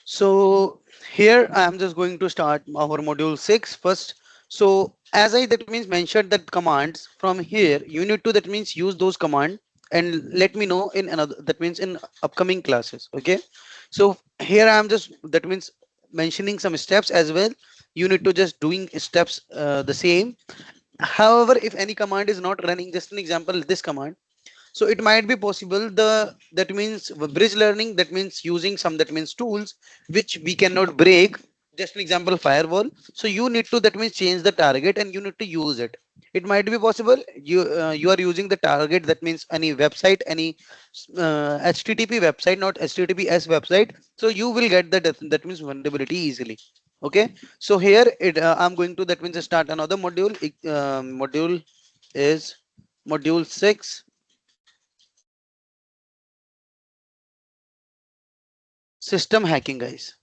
So here I am just going to start our module 6 first. So as I that means mentioned that commands from here you need to that means use those command and let me know in another that means in upcoming classes. Okay. So here I am just that means mentioning some steps as well. You need to just doing steps the same. However, if any command is not running, just an example, this command, so it might be possible the that means bridge learning, that means using some that means tools which we cannot break, just an example firewall. So you need to that means change the target and you need to use it. It might be possible you are using the target, that means any website, any http website, not https website. So you will get that means vulnerability easily. Okay. So here I'm going to that means start another module. Module is module 6, system hacking, guys.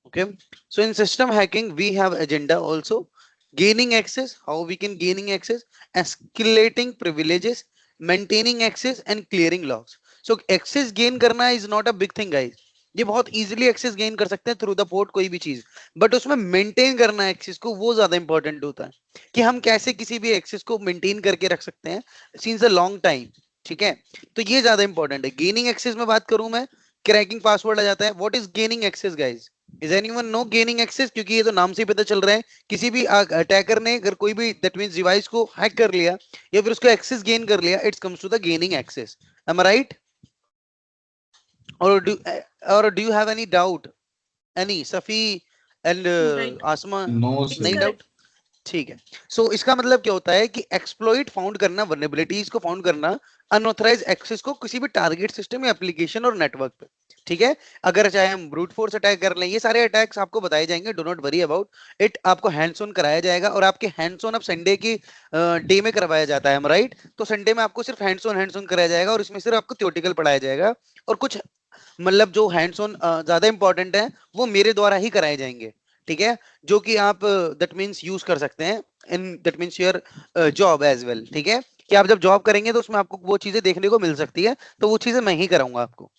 Okay. So in system hacking we have agenda also, gaining access, how we can gaining access, escalating privileges, maintaining access and clearing logs. So access gain करना is not a big thing, guys. ये बहुत easily access gain कर सकते हैं through the port कोई भी चीज, but उसमें मेंटेन करना एक्सेस को वो ज्यादा इंपॉर्टेंट होता है कि हम कैसे किसी भी एक्सेस को मेंटेन करके रख सकते हैं सिंस अ लॉन्ग टाइम। ठीक है। तो ये ज्यादा इंपॉर्टेंट है। गेनिंग एक्सेस में बात करूं मैं, क्रैकिंग पासवर्ड आ जाता है। What is gaining access, guys? Is anyone know gaining access? क्योंकि ये तो नाम से ही पता चल रहा है, किसी भी अटैकर ने अगर कोई भी दैट मींस डिवाइस को हैक कर लिया या फिर उसको एक्सेस गेन कर लिया, it's comes to the gaining access. Am I right? और do you have any doubt, any Safi and Right. Asma? No, नहीं sir. डाउट? Correct. ठीक है। सो इसका मतलब क्या होता है कि एक्सप्लॉइट फाउंड करना, वल्नरेबिलिटीज को फाउंड करना, अनऑथराइज एक्सेस को किसी भी टारगेट सिस्टम या एप्लीकेशन और नेटवर्क पे। ठीक है। अगर चाहे हम ब्रूट फोर्स अटैक कर लें, ये सारे अटैक्स आपको बताए जाएंगे, do not worry about it. आपको हैंड्स ऑन कराया जाएगा और आपके हैंड्स ऑन अब संडे की डे में करवाया जाता है, राइट? तो संडे में आपको सिर्फ हैंड्स ऑन कराया जाएगा और इसमें सिर्फ आपको थ्योरेटिकल पढ़ाया जाएगा और कुछ मतलब जो हैंड्स ऑन ज्यादा इंपॉर्टेंट है वो मेरे द्वारा ही कराए जाएंगे। ठीक है। जो कि आप दैट मींस यूज कर सकते हैं in that means your job as well. ठीक है। कि आप जब जॉब करेंगे तो उसमें आपको वो चीजें देखने को मिल सकती है, तो वो चीजें मैं ही कराऊंगा आपको।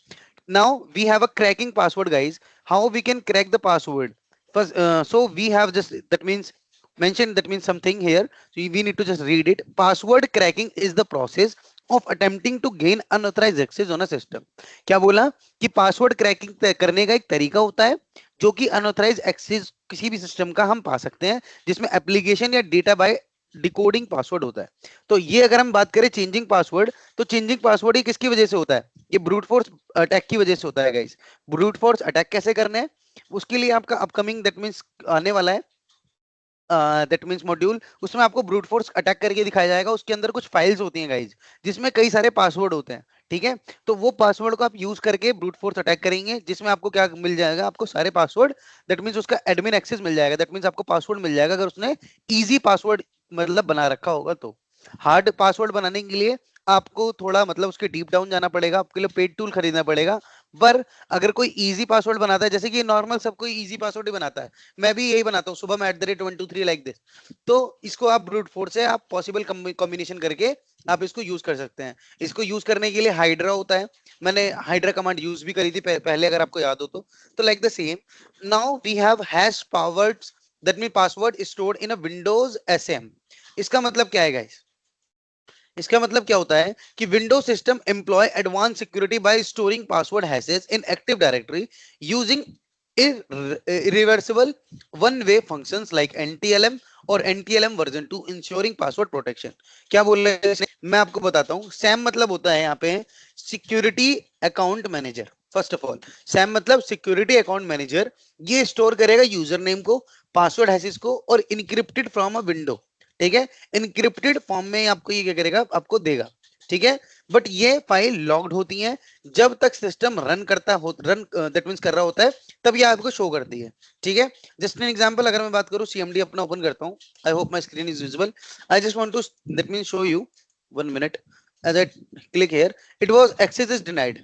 Now we have a cracking password, guys. How we can crack the password? First, so we have just that means mention that means something here, so we need to just read it. Password cracking is the process of attempting to gain unauthorized access on a system. क्या बोला? कि password cracking करने का एक तरीका होता है जो कि अनऑथराइज एक्सेस किसी भी सिस्टम का हम पा सकते हैं जिसमें एप्लीकेशन या डेटा बाय डिकोडिंग पासवर्ड होता है। तो ये अगर हम बात करें चेंजिंग पासवर्ड, तो चेंजिंग पासवर्ड ये किसकी वजह से होता है? ये ब्रूट फोर्स अटैक की वजह से होता है, गाइस। ब्रूट फोर्स अटैक कैसे करने हैं उसके लिए आपका अपकमिंग दैट मींस आने वाला है दैट मींस मॉड्यूल, उसमें आपको ब्रूट फोर्स अटैक करके दिखाया जाएगा। उसके अंदर कुछ फाइल्स होती हैं, गाइज, जिसमें कई सारे पासवर्ड होते हैं। ठीक है। तो वो पासवर्ड को आप यूज करके ब्रूट फोर्स अटैक करेंगे, जिसमें आपको क्या मिल जाएगा? आपको सारे पासवर्ड, दैट मींस उसका एडमिन एक्सेस मिल जाएगा। दैट मींस आपको पासवर्ड मिल जाएगा अगर उसने इजी पासवर्ड मतलब बना रखा होगा तो। हार्ड पासवर्ड बनाने के लिए आपको थोड़ा मतलब उसके डीप डाउन जाना पड़ेगा, आपके लिए पेड टूल खरीदना पड़ेगा। पर अगर कोई इजी पासवर्ड बनाता है, जैसे कि नॉर्मल सब कोई इजी पासवर्ड ही बनाता है, मैं भी यही बनाता हूँ सुबह में @123 लाइक दिस, तो इसको आप ब्रूट फोर्स से आप पॉसिबल कॉम्बिनेशन करके आप इसको यूज कर सकते हैं। इसको यूज करने के लिए हाइड्रा होता है। मैंने हाइड्रा कमांड यूज भी करी थी पहले, अगर आपको याद हो तो like the same now we have hash powered, that mean password stored in a Windows SM. इसका मतलब क्या है, गाइस? इसका मतलब क्या होता है कि Windows system employ advance security by storing password hashes in active directory using irreversible one way functions like NTLM और NTLM version 2 ensuring password protection. क्या बोल रहे हैं? मैं आपको बताता हूं। सैम मतलब होता है यहाँ पे security account manager. First of all, Sam मतलब सिक्योरिटी अकाउंट मैनेजर। ये स्टोर करेगा यूजर नेम को, पासवर्ड हैशेस को और इनक्रिप्टेड फ्रॉम अ विंडो। ठीक है। इनक्रिप्टेड फॉर्म में आपको ये क्या करेगा? आपको देगा। ठीक है। बट ये फाइल लॉग्ड होती है, जब तक सिस्टम रन दैट मींस कर रहा होता है तब ये आपको शो करती है। ठीक है। जस्ट एन एग्जांपल अगर मैं बात करूं, सीएमडी अपना ओपन करता हूं। I hope my screen is visible. I just want to that means show you 1 minute. As I click here, it was access is denied.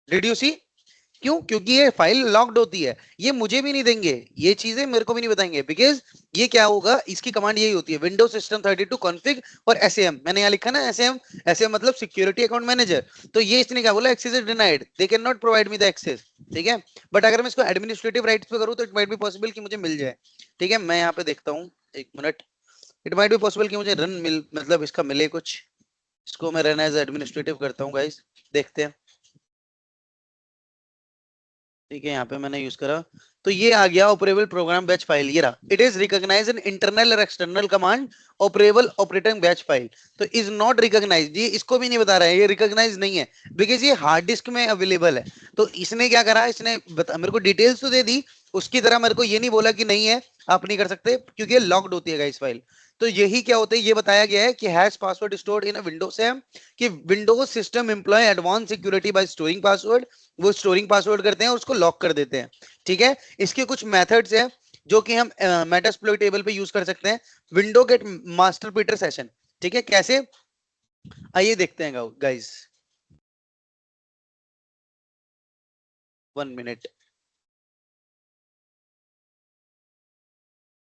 Did you see? क्यों? क्योंकि ये फाइल लॉक्ड होती है। ये मुझे भी नहीं देंगे, ये चीजें मेरे को भी नहीं बताएंगे, बिकॉज ये क्या होगा, इसकी कमांड यही होती है, विंडोज सिस्टम 32 कॉन्फ़िग और एसएएम। मैंने यहाँ लिखा ना एसएएम, एसएएम मतलब सिक्योरिटी अकाउंट मैनेजर। तो ये इसने क्या बोला? Access is denied, they can not provide me the access. ठीक है। बट अगर मैं इसको एडमिनिस्ट्रेटिव राइट्स पे करूँ तो इट माइट बी पॉसिबल कि मुझे मिल जाए। ठीक है, मैं यहाँ पे देखता हूँ, एक minute. It might be possible कि मुझे रन मिल, मतलब इसका मिले कुछ। इसको मैं रन एज एडमिनिस्ट्रेटिव करता हूँ गाइस, देखते हैं। ठीक है, यहाँ पे मैंने यूज करा तो ये आ गया ऑपरेबल प्रोग्राम बैच फाइल, ये रहा। It is recognize in internal और external command operable operating batch file. तो इज नॉट रिकॉग्नाइज, ये इसको भी नहीं बता रहा है, ये रिकॉग्नाइज नहीं है बिकॉज ये हार्ड डिस्क में अवेलेबल है। तो इसने क्या करा, इसने मेरे को डिटेल्स तो दे दी, उसकी तरह मेरे को ये नहीं बोला कि नहीं है आप नहीं कर सकते, क्योंकि ये लॉक्ड होती है इस फाइल। तो यही क्या होता है, ये बताया गया है कि hash password stored in Windows है, कि Windows system employ advance security by storing password. वो स्टोरिंग पासवर्ड करते हैं और उसको लॉक कर देते हैं। ठीक है, इसके कुछ मेथड्स है जो कि हम मेटास्प्लॉइट टेबल पे यूज कर सकते हैं। Window get master peter session, ठीक है, कैसे, आइए देखते हैं guys. 1 minute.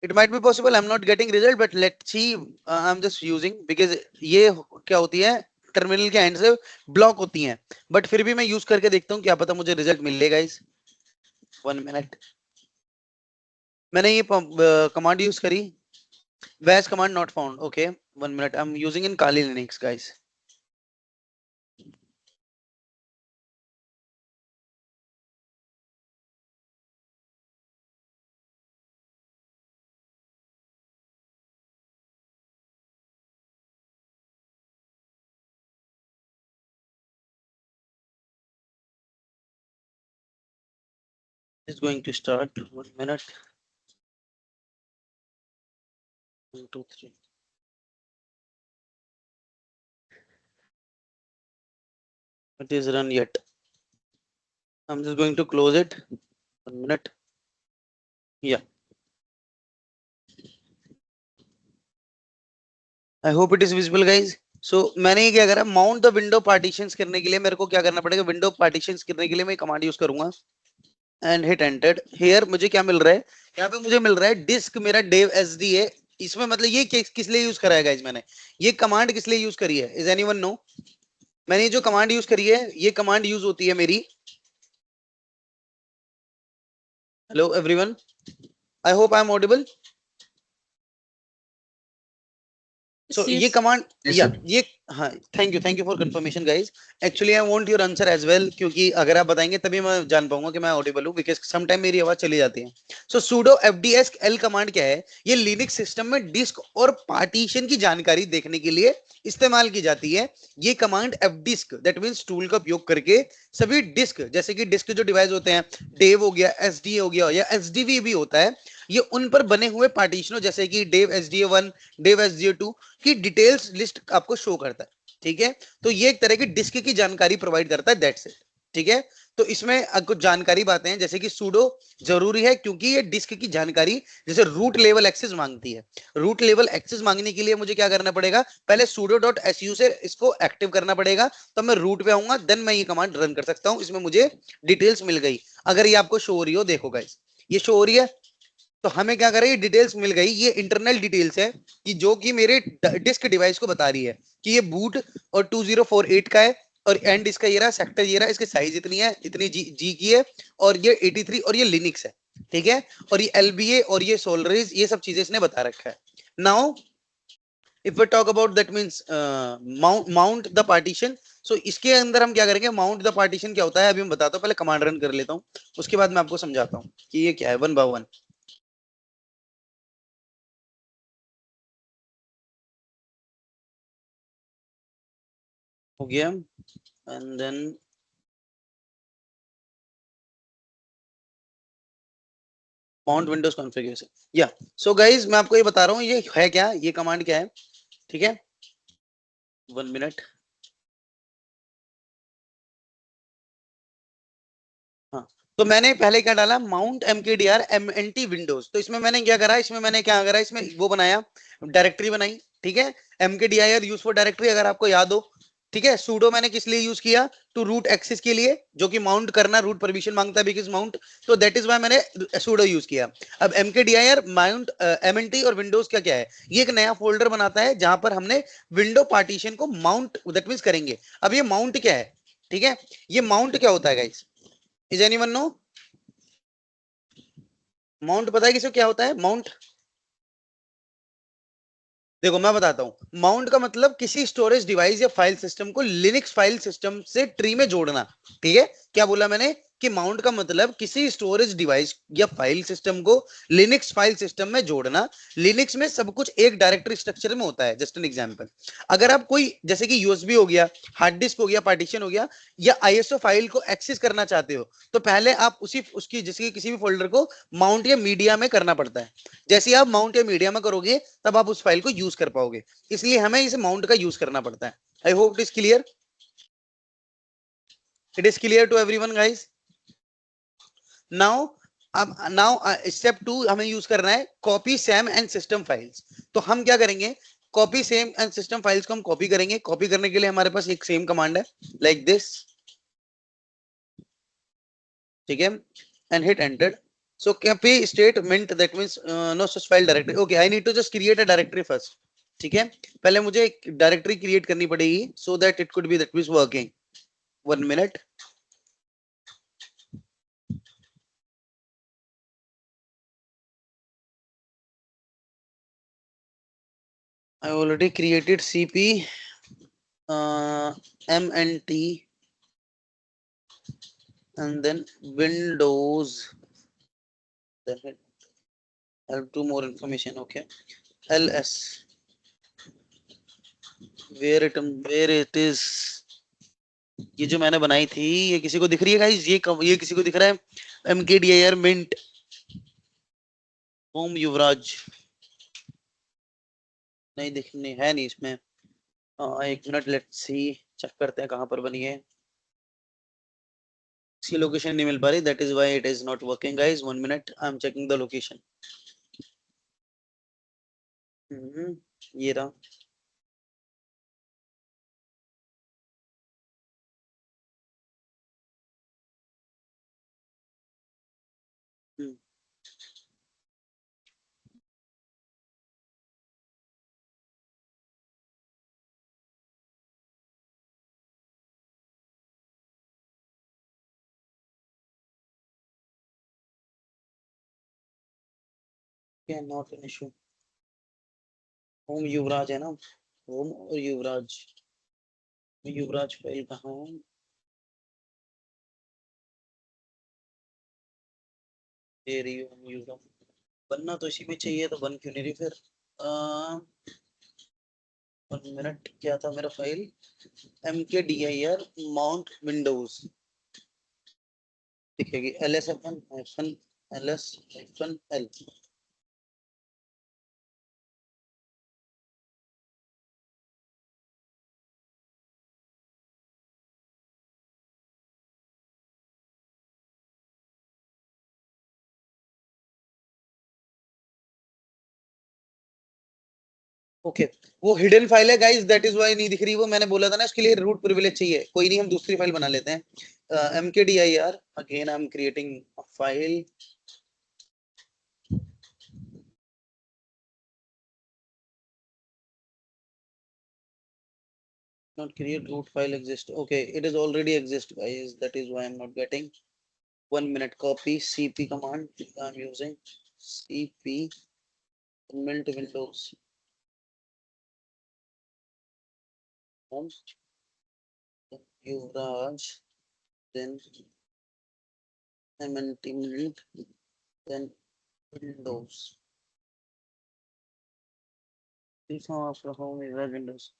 It might be possible I am not getting result, but let's see. I am just using because ये क्या होती है, टर्मिनल के एंड से ब्लॉक होती हैं। बट फिर भी मैं यूज करके देखता हूँ, क्या पता मुझे रिजल्ट मिल ले गाइस। 1 मिनट। मैंने ये कमांड यूज करी, वैस command not found, okay. 1 minute, I am using in Kali Linux guys. Is going to start. 1 minute. 1, 2, 3. It is run yet. I'm just going to close it. 1 minute. Yeah. I hope it is visible, guys. So मैंने ये क्या करा, mount the window partitions करने के लिए मेरे को क्या करना पड़ेगा, विंडो पार्टीशंस करने के लिए मैं कमांड यूज करूंगा एंड हिट एंटर। हियर मुझे क्या मिल रहा है, यहाँ पे मुझे मिल रहा है डिस्क मेरा डेव एस डी है। इसमें मतलब ये किस लिए यूज करा है गाइस, मैंने ये कमांड किस लिए यूज करी है, इज एनीवन नो? मैंने जो कमांड यूज करी है, ये कमांड यूज होती है मेरी, hello everyone, I hope I am audible. So ये कमांड, या ये, हाँ, thank you for confirmation guys. Actually I want your answer as well, क्योंकि अगर आप बताएंगे तभी मैं जान पाऊंगा कि मैं ऑडिबल हूँ, बिकॉज सम टाइम मेरी आवाज चली जाती है। सो sudo fdsk कमांड क्या है, ये लिनक्स सिस्टम में डिस्क और पार्टीशन की जानकारी देखने के लिए इस्तेमाल की जाती है। ये command fdisk that means tool का उपयोग करके सभी डिस्क, जैसे कि डिस्क जो डिवाइस होते हैं, डेव हो गया, एसडी हो गया, या एसडीवी भी होता है, ये उन पर बने हुए पार्टीशनों, जैसे कि डेव एसडीए 1, डेव एसडीए 2 की डिटेल्स लिस्ट आपको शो करता है। ठीक है, तो ये एक तरह की डिस्क की जानकारी प्रोवाइड करता है, दैट्स इट। ठीक है, तो इसमें कुछ जानकारी बातें हैं, जैसे कि सूडो जरूरी है, क्योंकि ये डिस्क की जानकारी जैसे रूट लेवल एक्सेस मांगती है। रूट लेवल एक्सेस मांगने के लिए मुझे क्या करना पड़ेगा, पहले sudo डॉट एसयू से इसको एक्टिव करना पड़ेगा, तब मैं रूट पे आऊंगा, देन मैं ये कमांड रन कर सकता हूं। इसमें मुझे डिटेल्स मिल गई, अगर ये आपको शो हो रही हो, देखो गाइस, ये शो हो रही है। तो हमें क्या करें, ये डिटेल्स मिल गई, ये इंटरनल डिटेल्स है कि जो कि मेरे डिस्क डिवाइस को बता रही है कि ये बूट और 2048 का है, और एंड इसका ये रहा, सेक्टर ये रहा, इसकी साइज इतनी है, इतनी जी की है, और ये 83 और ये लिनक्स है। ठीक है, और ये एलबीए और ये सोलरेज, ये सब चीजें इसने बता रखा है। Now if we talk about that means mount the partition, so इसके अंदर हम क्या करेंगे, माउंट द पार्टीशन क्या होता है अभी मैं बताता हूँ, पहले कमांड रन कर लेता हूँ, उसके बाद मैं आपको समझाता हूँ कि ये क्या है, वन बाय वन। हो गया, and then mount Windows configuration, yeah. So guys मैं आपको ये बता रहा हूँ ये है क्या, ये कमांड क्या है। ठीक है, 1 मिनट। हाँ, तो मैंने पहले क्या डाला, माउंट mkdir mnt विंडोज। तो इसमें मैंने क्या करा, इसमें मैंने क्या करा, इसमें वो बनाया, डायरेक्टरी बनाई। ठीक है, mkdir यूज फॉर डायरेक्टरी, अगर आपको याद हो। ठीक है, सूडो मैंने किस लिए यूज किया, टू रूट एक्सेस के लिए, जो कि माउंट करना रूट परमिशन मांगता है, बिकॉज माउंट, तो दैट इज वाई मैंने सूडो यूज किया। अब mkdir माउंट mnt और विंडोज क्या क्या है, ये एक नया फोल्डर बनाता है जहां पर हमने विंडो पार्टीशन को माउंट दैट मींस करेंगे। अब ये माउंट क्या है, ठीक है, ये माउंट क्या होता है guys, is anyone know? Mount पता है किसे क्या होता है? माउंट, देखो मैं बताता हूं। माउंट का मतलब किसी स्टोरेज डिवाइस या फाइल सिस्टम को लिनक्स फाइल सिस्टम से ट्री में जोड़ना। ठीक है, क्या बोला मैंने? कि माउंट का मतलब किसी स्टोरेज डिवाइस या फाइल सिस्टम को लिनक्स फाइल सिस्टम में जोड़ना। लिनक्स में सब कुछ एक डायरेक्टरी स्ट्रक्चर में होता है। जस्ट एन एग्जांपल, अगर आप कोई जैसे कि यूएसबी हो गया, हार्ड डिस्क हो गया, पार्टीशन हो गया, या आईएसओ फाइल को एक्सेस करना चाहते हो, तो पहले आप उसी उसकी जैसे कि किसी भी फोल्डर को माउंट या मीडिया में करना पड़ता है। जैसे आप माउंट या मीडिया में करोगे तब आप उस फाइल को यूज कर पाओगे, इसलिए हमें इसे माउंट का यूज करना पड़ता है। I hope it is clear. It is clear to everyone guys? Now, अब नाउ स्टेप 2 हमें यूज करना है copy SAM and system files. तो हम क्या करेंगे? Copy SAM and system files को हम कॉपी करेंगे। कॉपी करने के लिए हमारे पास एक सेम कमांड है, लाइक दिस। ठीक है, and hit enter. So copy statement that means no such file directory. Okay, I need to just create a directory first. ठीक है, पहले मुझे एक डायरेक्टरी क्रिएट करनी पड़ेगी so that it could be that means working. 1 minute. I already created cp mnt and then windows. Then I have two more information. Okay, ls where it is. ये जो मैंने बनाई थी, ये किसी को दिख रही है गाइस? ये किसी को दिख रहा है? mkdir mint होम युवराज, नहीं दिखनी है नहीं इसमें। 1 मिनट, लेट्स सी, चेक करते हैं कहां पर बनी है। इसकी लोकेशन नहीं मिल पा रही, that is why it is not working guys. 1 minute, I am checking the location. ये रहा। Not an issue. होम युवराज है ना, होम और युवराज। युवराज फाइल कहाँ है? दे रही हूँ युवराज। बनना तो इसी में चाहिए, तो बन क्यों नहीं रही फिर? 1 मिनट, क्या था मेरा फाइल? mkdir माउंट विंडोज दिखेगी। ls-l। ओके, वो हिडन फाइल है गाइस, दैट इज व्हाई नहीं दिख रही। वो मैंने बोला था ना, इसके लिए रूट प्रिविलेज चाहिए। कोई नहीं, हम दूसरी फाइल बना लेते हैं। mkdir again I am creating a file. Not create root file exist. Okay, it is already exist guys, that is why I'm not getting. 1 minute, copy cp command I'm using. Cp mint windows home Yuvraj, then mnt mint, then windows. After home Yuvraj windows.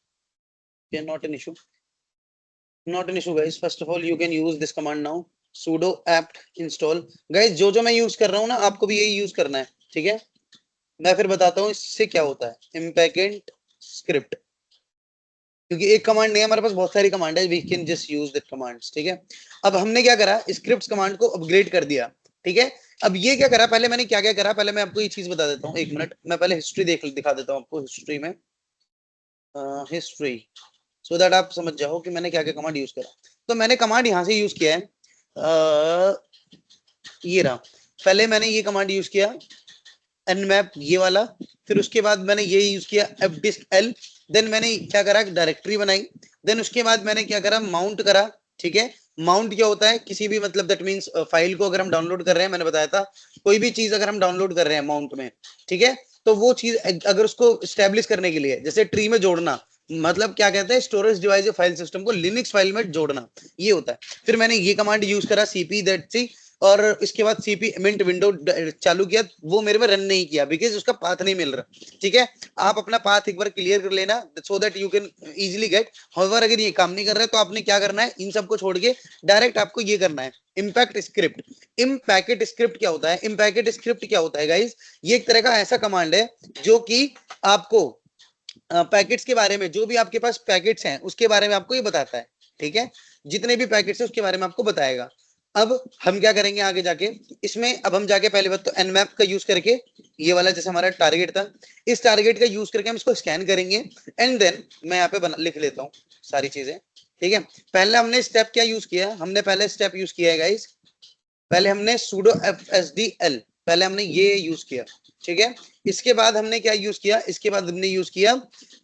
Okay, not an issue. Not an issue guys. First of all, you can use this command now, sudo apt install. Guys, जो मैं use कर रहा हूँ ना, आपको भी यही use करना है। ठीक है, मैं फिर बताता हूँ इससे क्या होता है। इम्पैकेंट स्क्रिप्ट, क्योंकि एक कमांड नहीं है हमारे पास, बहुत सारी कमांड है। We can just use that commands. ठीक है, अब हमने क्या करा, स्क्रिप्ट्स कमांड को अपग्रेड कर दिया। ठीक है, अब ये क्या करा, पहले मैंने क्या क्या करा, पहले मैं आपको ये चीज बता देता हूँ। 1 मिनट, मैं पहले हिस्ट्री दिखा देता हूँ आपको। हिस्ट्री में हिस्ट्री, सो दैट आप समझ जाओ कि मैंने क्या क्या कमांड यूज करा। तो मैंने कमांड यहाँ से यूज किया है, ये रहा। पहले मैंने ये कमांड यूज किया, nmap ये वाला। फिर उसके बाद मैंने ये यूज किया fdisk-l। देन मैंने क्या करा, डायरेक्टरी बनाई। देन उसके बाद मैंने क्या करा, माउंट करा। ठीक है, माउंट क्या होता है, किसी भी मतलब दैट मींस फाइल को अगर हम डाउनलोड कर रहे हैं, मैंने बताया था कोई भी चीज अगर हम डाउनलोड कर रहे हैं माउंट में, ठीक है, तो वो चीज अगर उसको स्टेब्लिश करने के लिए, जैसे ट्री में जोड़ना, मतलब क्या कहते हैं, स्टोरेज डिवाइस फाइल सिस्टम को लिनक्स फाइल में जोड़ना, ये होता है। फिर मैंने ये कमांड यूज करा सीपी दैट सी, और इसके बाद सीपी मिंट विंडो चालू किया, वो मेरे में रन नहीं किया बिकॉज उसका पाथ नहीं मिल रहा, ठीक है। आप अपना पाथ एक बार क्लियर कर लेना सो that you can easily get. However अगर ये काम नहीं कर रहा है तो आपने क्या करना है, इन सबको छोड़ के डायरेक्ट आपको ये करना है, इम्पैक्ट स्क्रिप्ट। इम्पैकेट स्क्रिप्ट क्या होता है, इम्पैकेट स्क्रिप्ट क्या होता है गाइस, ये एक तरह का ऐसा कमांड है जो कि आपको पैकेट्स के बारे में, जो भी आपके पास पैकेट्स हैं उसके बारे में आपको ये बताता है, ठीक है, जितने भी पैकेट्स हैं उसके बारे में आपको बताएगा। अब हम क्या करेंगे आगे जाके इसमें, अब हम जाके पहले बात तो nmap का यूज करके, ये वाला जैसे हमारा टारगेट था, इस टारगेट का यूज करके हम इसको स्कैन करेंगे, एंड देन मैं यहाँ पे लिख लेता हूँ सारी चीजें, ठीक है। पहले हमने स्टेप क्या यूज किया, हमने पहले स्टेप यूज किया है गाइस, पहले हमने sudo fsdl, पहले हमने ये यूज किया, ठीक है। इसके बाद हमने क्या यूज किया, इसके बाद हमने यूज किया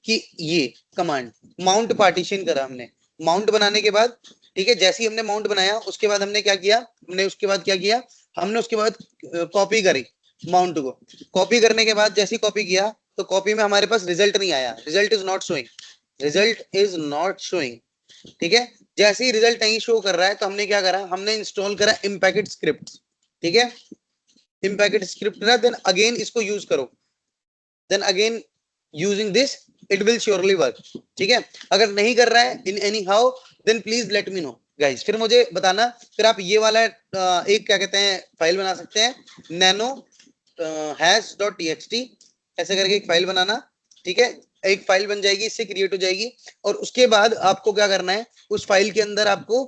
कि ये कमांड माउंट पार्टीशन करा हमने, माउंट बनाने के बाद, ठीक है, जैसे ही हमने माउंट बनाया उसके बाद हमने क्या किया, हमने उसके बाद क्या किया, हमने उसके बाद कॉपी करी माउंट को, कॉपी करने के बाद जैसे कॉपी किया तो कॉपी में हमारे पास रिजल्ट नहीं आया, result is not showing, result is not showing, ठीक है। जैसे ही रिजल्ट नहीं शो कर रहा है तो हमने क्या करा, हमने इंस्टॉल करा इम्पैकेट स्क्रिप्ट, ठीक है, इम्पैकेट स्क्रिप्ट करा, देन अगेन इसको यूज करो, then again using this it will surely work, ठीक है। अगर नहीं कर रहा है in any how then please let me know guys, फिर मुझे बताना, फिर आप ये वाला एक क्या कहते हैं फाइल बना सकते हैं, नैनो हैश डॉट टीएक्सटी ऐसे करके एक फाइल बनाना, ठीक है, एक फाइल बन जाएगी, इससे क्रिएट हो जाएगी, और उसके बाद आपको क्या करना है, उस फाइल के अंदर आपको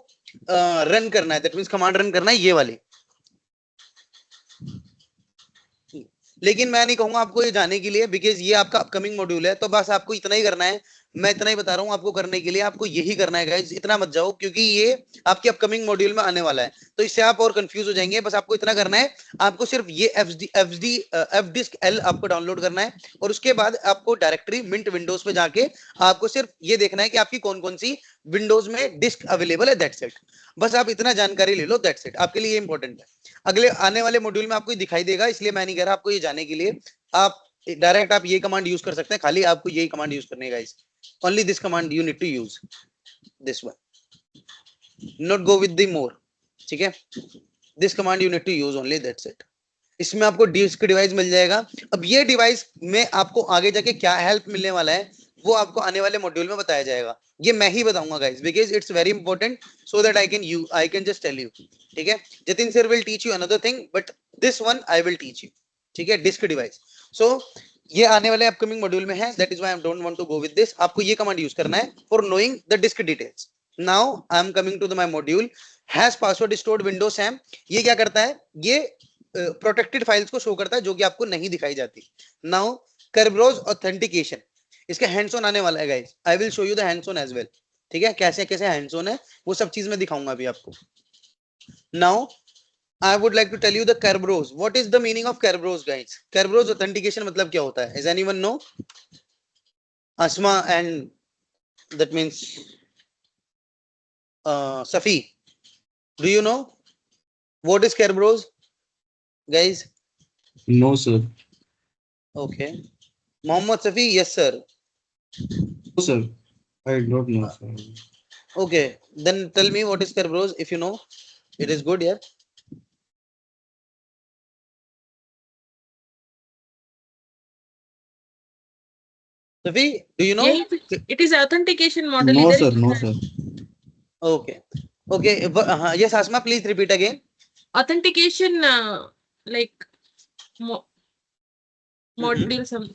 रन करना है, दैट मींस कमांड रन करना है ये वाली। लेकिन मैं नहीं कहूंगा आपको ये जाने के लिए बिकॉज ये आपका अपकमिंग मॉड्यूल है, तो बस आपको इतना ही करना है, मैं इतना ही बता रहा हूँ आपको करने के लिए, आपको यही करना है गाइस, इतना मत जाओ क्योंकि ये आपके अपकमिंग मॉड्यूल में आने वाला है, तो इससे आप और कंफ्यूज हो जाएंगे। बस आपको इतना करना है, आपको सिर्फ ये एफ डिस्क एल आपको डाउनलोड करना है, और उसके बाद आपको डायरेक्टरी मिंट विंडोज पे जाके आपको सिर्फ ये देखना है कि आपकी कौन कौन सी विंडोज में डिस्क अवेलेबल है, दैट्स इट। बस आप इतना जानकारी ले लो, दैट्स इट, आपके लिए इंपॉर्टेंट है। अगले आने वाले मॉड्यूल में आपको दिखाई देगा, इसलिए मैं नहीं कह रहा आपको ये जाने के लिए, आप डायरेक्ट आप ये कमांड यूज कर सकते हैं, खाली आपको यही कमांड यूज करने का, only this command you need to use this one, not go with the more, ठीक है, this command you need to use only, that's it. इसमें आपको डिस्क डिवाइस मिल जाएगा। अब ये डिवाइस में आपको आगे जाके क्या हेल्प मिलने वाला है वो आपको आने वाले मॉड्यूल में बताया जाएगा, ये मैं ही बताऊंगा guys because it's very important, so that I can just tell you, ठीक है। Jatin sir will teach you another thing but this one I will teach you, ठीक है, डिस्क डिवाइस। सो ये आने वाले अपकमिंग मॉड्यूल में है, that is why I don't want to go with this. आपको ये कमांड यूज करना है for knowing the disk details. Now I am coming to the my module has password stored Windows SAM. ये क्या करता है, ये प्रोटेक्टेड फाइल्स को शो करता है जो कि आपको नहीं दिखाई जाती। नाउ Kerberos ऑथेंटिकेशन, इसका हैंड्स ऑन आने वाला है guys, I will show you the hands on as well, ठीक है, कैसे कैसे हैंड्स ऑन है वो सब चीज मैं दिखाऊंगा अभी आपको। Now I would like to tell you the Kerberos. What is the meaning of Kerberos, guys? Kerberos authentication मतलब क्या होता है? Does anyone know? Asma and that means Safi. Do you know what is Kerberos, guys? No, sir. Okay. Mohammad Safi, yes sir. No, sir. I don't know, sir. Okay, then tell me what is Kerberos if you know. It is good, yeah. Safi, do you know? Yeah, it is authentication model. No, इधर sir. ही No, लिखा है। sir. Okay. Okay. Yes, Asma, please repeat again. Authentication like mo Mhm. module some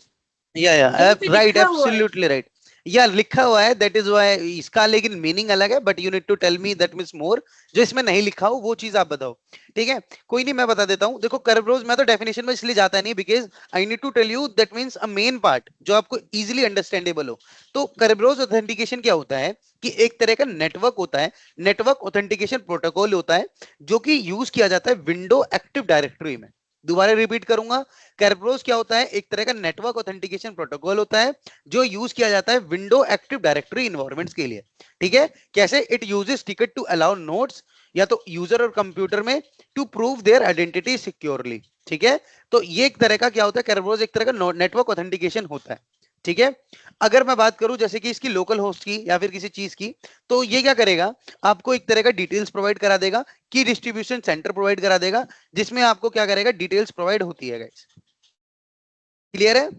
या यहीं पे right, लिखा हुआ है। Absolutely right, या लिखा हुआ है, दैट इज व्हाई इसका लेकिन मीनिंग अलग है, but you need to tell me that means more, जो इसमें नहीं लिखा हो वो चीज आप बताओ, ठीक है। कोई नहीं, मैं बता देता हूँ। देखो कर्बरोज मैं तो डेफिनेशन में इसलिए जाता नहीं because I need to tell you that means a main part जो आपको इजीली अंडरस्टैंडेबल हो। तो कर्बरोज ऑथेंटिकेशन क्या होता है कि एक तरह का नेटवर्क होता है, नेटवर्क ऑथेंटिकेशन प्रोटोकॉल होता है जो कि यूज किया जाता है विंडो एक्टिव डायरेक्टरी में, दोबारा रिपीट करूंगा, Kerberos क्या होता है, एक तरह का नेटवर्क ऑथेंटिकेशन प्रोटोकॉल होता है जो यूज किया जाता है विंडो एक्टिव डायरेक्टरी इन्वायरमेंट्स के लिए। ठीक है, कैसे? It uses ticket to allow nodes या तो यूजर और कंप्यूटर में to prove their identity securely. ठीक है, तो ये एक तरह का क्या होता है, Kerberos एक तरह का नेटवर्क ऑथेंटिकेशन होता है। ठीक है, अगर मैं बात करूं जैसे कि इसकी लोकल होस्ट की या फिर किसी चीज की, तो ये क्या करेगा, आपको एक तरह का डिटेल्स प्रोवाइड करा देगा, की डिस्ट्रीब्यूशन सेंटर प्रोवाइड करा देगा, जिसमें आपको क्या करेगा, डिटेल्स प्रोवाइड होती है गाइस। क्लियर है?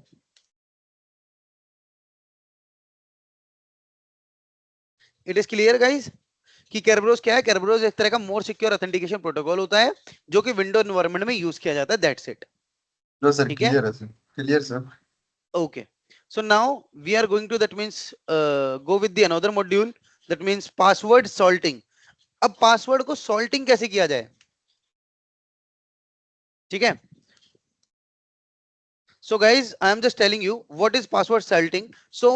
इट इज क्लियर गाइस कि Kerberos क्या है? Kerberos एक तरह का मोर सिक्योर ऑथेंटिकेशन प्रोटोकॉल होता है जो कि विंडो एनवायरनमेंट में यूज किया जाता है। That's it. No, sir. ठीक है, Clear, sir. Clear, sir. okay, so now we are going to, that means go with the another module, that means password salting. अब पासवर्ड को सॉल्टिंग कैसे किया जाए? ठीक है, so guys I am just telling you what is password salting. So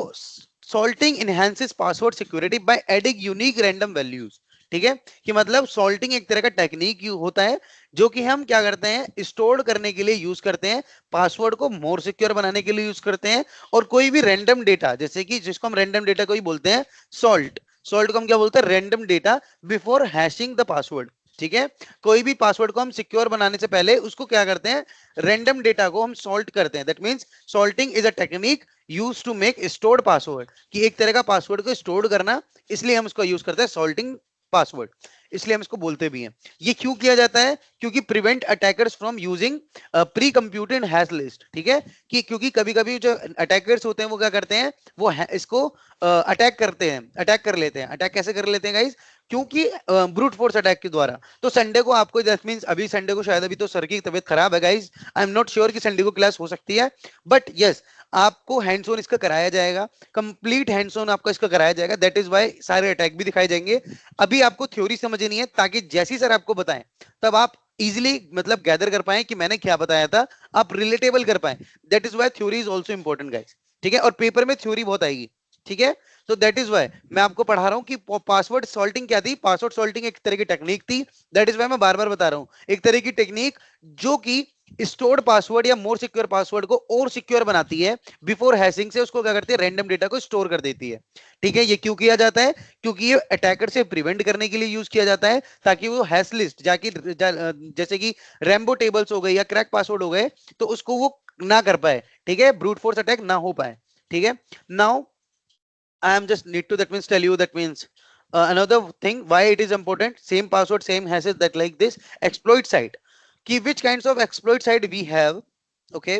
salting enhances password security by adding unique random values. ठीक है, कि मतलब सॉल्टिंग एक तरह का टेक्निक होता है जो कि हम क्या करते हैं, स्टोर करने के लिए यूज करते हैं, पासवर्ड को मोर सिक्योर बनाने के लिए यूज करते हैं, और कोई भी रैंडम डेटा, जैसे कि जिसको हम रैंडम डेटा को ही बोलते हैं सॉल्ट, सॉल्ट को हम क्या बोलते हैं, random data, before hashing the password. ठीक है, कोई भी पासवर्ड को हम सिक्योर बनाने से पहले उसको क्या करते हैं, रैंडम डेटा को हम सॉल्ट करते हैं। That means salting is a technique use to make stored password, कि एक तरह का पासवर्ड को स्टोर करना, इसलिए हम इसको यूज करते हैं सॉल्टिंग पासवर्ड, इसलिए हम इसको बोलते भी हैं। ये क्यों किया जाता है? क्योंकि prevent attackers from using pre computed hash list. ठीक है, कि क्योंकि कभी कभी जो अटैकर्स होते हैं वो क्या करते हैं, वो इसको अटैक करते हैं, अटैक कर लेते हैं। अटैक कैसे कर लेते हैं गाइस? क्योंकि ब्रूट फोर्स अटैक के द्वारा। तो संडे को आपको, दैट मींस अभी संडे को शायद, अभी तो सर की तबीयत खराब है guys, I am not sure कि संडे को क्लास हो सकती है, बट यस आपको हैंड्स ऑन इसका कराया जाएगा, कंप्लीट हैंड्स ऑन आपका इसका कराया जाएगा। दैट इज व्हाई सारे अटैक भी दिखाए जाएंगे। अभी आपको थ्योरी समझनी है, ताकि जैसी सर आपको बताएं तब आप इजिली मतलब गैदर कर पाए कि मैंने क्या बताया था, आप रिलेटेबल कर पाए। That is why theory is also important guys. ठीक है, और पेपर में थ्योरी बहुत आएगी। ठीक है, तो दैट इज व्हाई मैं आपको पढ़ा रहा हूं कि पासवर्ड सॉल्टिंग क्या थी। पासवर्ड सॉल्टिंग एक तरह की टेक्निक थी, दैट इज व्हाई मैं बार बार बता रहा हूं, एक तरह की टेक्निक जो कि स्टोर्ड पासवर्ड या मोर सिक्योर पासवर्ड को और सिक्योर बनाती है, बिफोर हैशिंग से उसको क्या करती है, रैंडम डेटा को स्टोर कर देती है। ठीक है, ये क्यों किया जाता है? क्योंकि ये अटैकर से प्रिवेंट करने के लिए यूज किया जाता है, ताकि वो हैश लिस्ट जैसे कि रैम्बो टेबल्स हो गए या क्रैक पासवर्ड हो गए, तो उसको वो ना कर पाए। ठीक है, ब्रूट फोर्स अटैक ना हो पाए। ठीक है, now I am just need to, that means tell you, that means another thing why it is important. Same password, same hashes, that like this exploit site. Ki which kinds of exploit site we have, okay,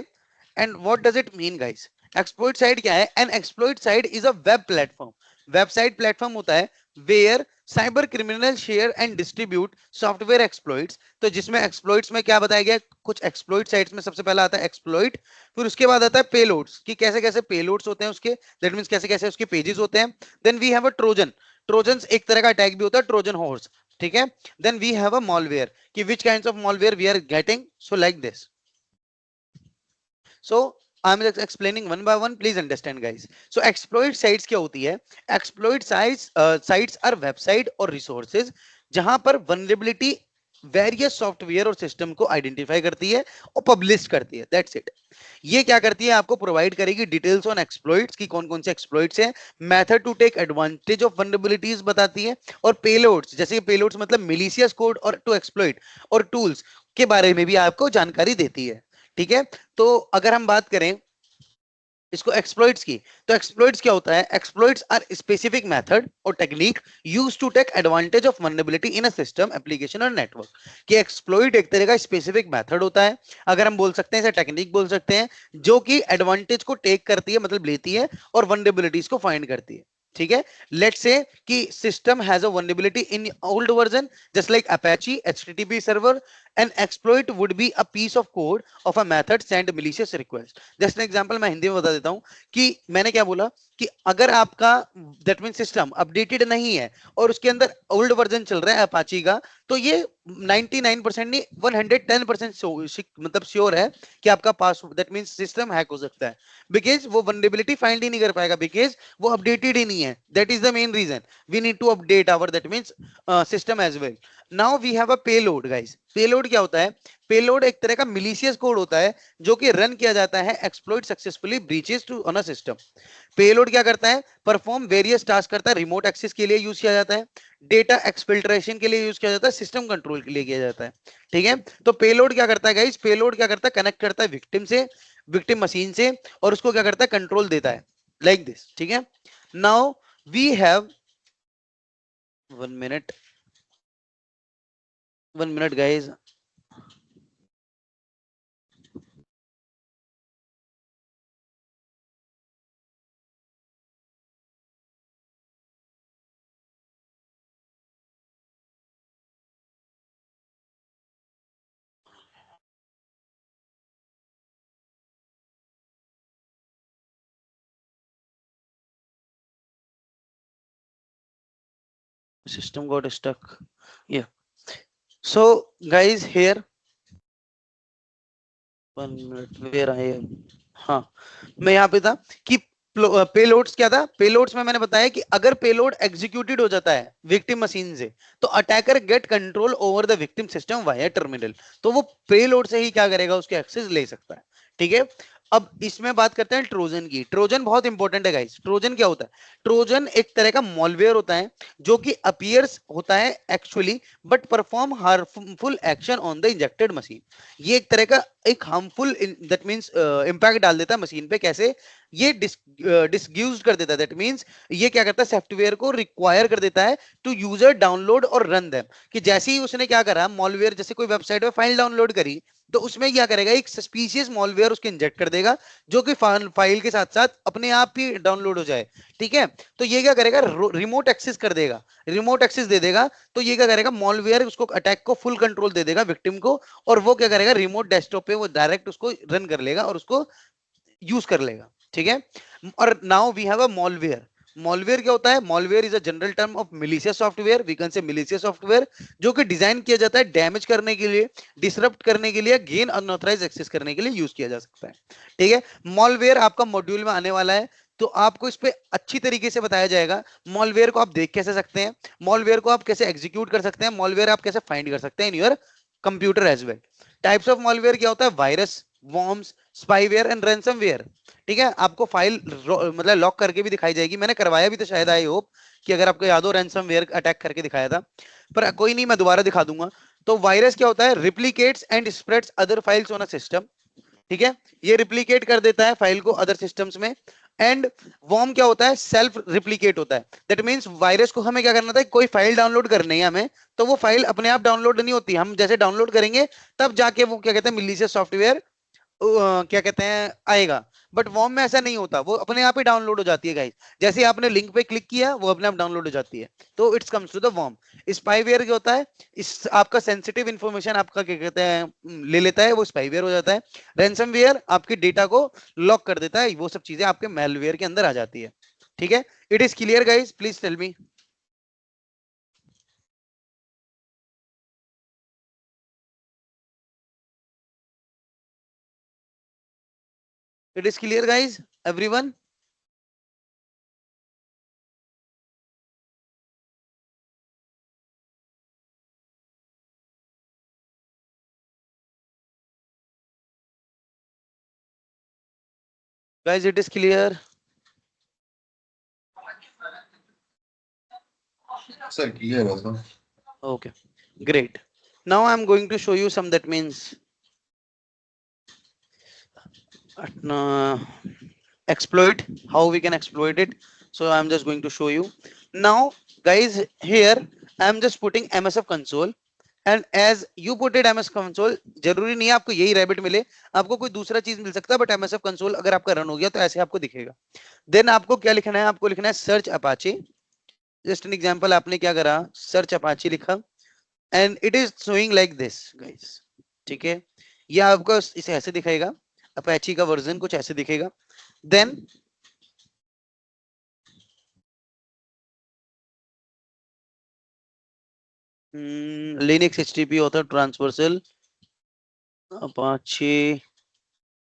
and what does it mean, guys? Exploit site क्या है? An exploit site is a web platform. Website platform होता है where cyber criminal share and distribute software exploits. तो जिसमें exploits में क्या बताया गया, कुछ एक्सप्लॉइट साइट्स में सबसे पहला आता है एक्सप्लॉइट, फिर उसके बाद आता है पेलोड्स, कि कैसे कैसे पेलोड्स होते हैं उसके, दैट मींस कैसे कैसे उसके पेजेस होते हैं। Then we have a Trojan, Trojan एक तरह का अटैक भी होता है, ट्रोजन हॉर्स। ठीक है, then we have a malware, कि which kinds of malware we are getting, so like this. So I'm just explaining one by one, please understand guys. So exploit sites क्या होती है? Exploit sites are website और resources जहां पर vulnerability various software और system को identify करती है और पब्लिश करती है। That's it. ये क्या करती है, आपको प्रोवाइड करेगी डिटेल्स ऑन एक्सप्लॉइट्स की, कौन कौन से एक्सप्लॉइट्स हैं, method to take advantage of vulnerabilities बताती है, और पेलोड्स, जैसे पेलोड्स मतलब मिलीशियस कोड और टू एक्सप्लॉइट, और टूल्स के बारे में भी आपको जानकारी देती है। ठीक है, तो अगर हम बात करें इसको एक्सप्लॉइट्स की, तो एक्सप्लॉइट्स क्या होता है? एक्सप्लॉइट्स आर स्पेसिफिक मेथड और technique used to take advantage of vulnerability in a system, application और नेटवर्क। कि एक्सप्लॉइट एक तरह का स्पेसिफिक मेथड होता है, अगर हम बोल सकते हैं इसे टेक्निक बोल सकते हैं, जो कि एडवांटेज को टेक करती है, मतलब लेती है, और वल्नरेबिलिटीज को फाइंड करती है। ठीक है, लेट्स से कि system has a vulnerability in old version just like Apache HTTP server, an exploit would be a piece of code of a method send malicious request. Just an example मैं हिंदी में बता देता हूं कि मैंने क्या बोला, कि अगर आपका दैट मीन सिस्टम अपडेटेड नहीं है और उसके अंदर ओल्ड वर्जन चल रहा है अपाची का, तो ये 99% नहीं 110% मतलब श्योर है कि आपका पास दैट मीन सिस्टम हैक हो सकता है, बिकॉज वो वल्नरेबिलिटी फाइंड ही नहीं कर पाएगा, बिकॉज वो अपडेटेड ही नहीं है। That is the main reason we need to update our that means system as well. Now we have a payload guys. Payload क्या होता है? पेलोड एक तरह का मिलीशियस कोड होता है जो कि रन किया जाता है exploit successfully breaches to on a system. Payload क्या करता है? परफॉर्म वेरियस टास्क करता है। रिमोट एक्सेस के लिए यूज किया जाता है, डेटा एक्सफिल्ट्रेशन के लिए यूज किया जाता है, सिस्टम कंट्रोल के लिए किया जाता है। ठीक है, तो पेलोड क्या करता है गाइस? पेलोड क्या करता है? कनेक्ट करता है विक्टिम से, विक्टिम मशीन से, और उसको क्या करता है? कंट्रोल देता है, लाइक दिस। ठीक है, now we have 1 minute, 1 minute guys. System got stuck. Yeah. So guys here 1 minute where I am. हाँ, मैं यहाँ पे था कि पेलोड्स क्या था? पेलोड्स में मैंने बताया कि अगर पेलोड एग्जीक्यूटेड हो जाता है विक्टिम मशीन से तो attacker gate control over the victim system via terminal. तो वो पेलोड से ही क्या करेगा? उसके एक्सेस ले सकता है। ठीक है, अब इसमें बात करते हैं ट्रोजन की। ट्रोजन बहुत इंपॉर्टेंट है गाइस। ट्रोजन क्या होता है? ट्रोजन एक तरह का मॉलवेयर होता है जो कि अपीयर्स होता है actually but perform harmful action on the injected machine. ये एक तरह का एक हार्मफुल दैट मींस इंपैक्ट डाल देता है मशीन पे। कैसे? ये डिसग्यूज कर देता है। दैट मींस ये क्या करता है? सॉफ्टवेयर को रिक्वायर कर देता है टू यूजर डाउनलोड और रन देम। कि जैसे ही उसने क्या करा, मॉलवेयर जैसे कोई वेबसाइट पे फाइल डाउनलोड करी तो उसमें क्या करेगा? एक सस्पिशियस मॉलवेयर उसके इंजेक्ट कर देगा जो कि फाइल के साथ साथ अपने आप ही डाउनलोड हो जाए। ठीक है, तो ये क्या करेगा? रिमोट एक्सेस कर देगा, रिमोट एक्सेस दे देगा। तो ये क्या करेगा? मॉलवेयर उसको अटैक को फुल कंट्रोल दे देगा विक्टिम को, और वो क्या करेगा? रिमोट डेस्कटॉप पे वो डायरेक्ट उसको रन कर लेगा और उसको यूज कर लेगा। ठीक है, और now we have a malware. Malware क्या होता है? Malware is a general term of malicious software. We can say malicious software जो कि डिजाइन किया जाता है डैमेज करने के लिए, डिसरप्ट करने के लिए, गेन अनऑथराइज एक्सेस करने के लिए यूज किया जा सकता है। ठीक है, मॉलवेयर आपका मॉड्यूल में आने वाला है तो आपको इस पे अच्छी तरीके से बताया जाएगा। मॉलवेयर को आप देख कैसे सकते हैं, मॉलवेयर को आप कैसे एग्जीक्यूट कर सकते हैं, मॉलवेयर आप कैसे फाइंड कर सकते हैं in your computer as well. Types of malware क्या होता है? Virus, worms, spyware and ransomware. ठीक है, आपको फाइल मतलब लॉक करके भी दिखाई जाएगी। मैंने करवाया भी तो शायद, आई होप कि अगर आपको याद हो, रैंसमवेयर अटैक करके दिखाया था, पर कोई नहीं, मैं दोबारा दिखा दूंगा। तो वायरस क्या होता है? Replicates and spreads other files on a system. ठीक है, ये रिप्लिकेट कर देता है फाइल को अदर सिस्टम्स में। एंड वॉर्म क्या होता है? सेल्फ रिप्लिकेट होता है। दैट मींस वायरस को हमें क्या करना था? कोई फाइल डाउनलोड करनी है हमें, तो वो फाइल अपने आप डाउनलोड नहीं होती। हम जैसे डाउनलोड करेंगे तब जाके वो क्या कहते हैं? मिलीशियस सॉफ्टवेयर क्या कहते हैं? आएगा। बट वॉर्म में ऐसा नहीं होता, वो अपने आप ही डाउनलोड हो जाती है गाइस। जैसे आपने लिंक पे क्लिक किया वो अपने आप डाउनलोड हो जाती है। तो it's comes to the worm. Spyware क्या होता है? इस आपका सेंसिटिव इंफॉर्मेशन आपका क्या कहते हैं ले लेता है, वो स्पाईवेयर हो जाता है। रैंसमवेयर आपके डेटा को लॉक कर देता है, वो सब चीजें आपके मेलवेयर के अंदर आ जाती है। ठीक है, it is clear guys? Please tell me. It is clear guys everyone? Guys it is clear? Sir, clear also. Okay, great. Now I'm going to show you some, that means uh, exploit, how we can exploit it. So I'm just going to show you now guys. Here I'm just putting msf console, and as you put it ms console, जरूरी नहीं है आपको यही rabbit मिले, आपको कोई दूसरा चीज मिल सकता है, बट msf console अगर आपका रन हो गया तो ऐसे आपको दिखेगा। देन आपको क्या लिखना है? आपको लिखना है search Apache. Just an example, आपने क्या करा? सर्च अपाचे लिखा and it is showing like this guys. ठीक है, ये आपको इसे ऐसे दिखाएगा, अपाची का वर्जन कुछ ऐसे दिखेगा। Then Linux HTTP author transversal Apache.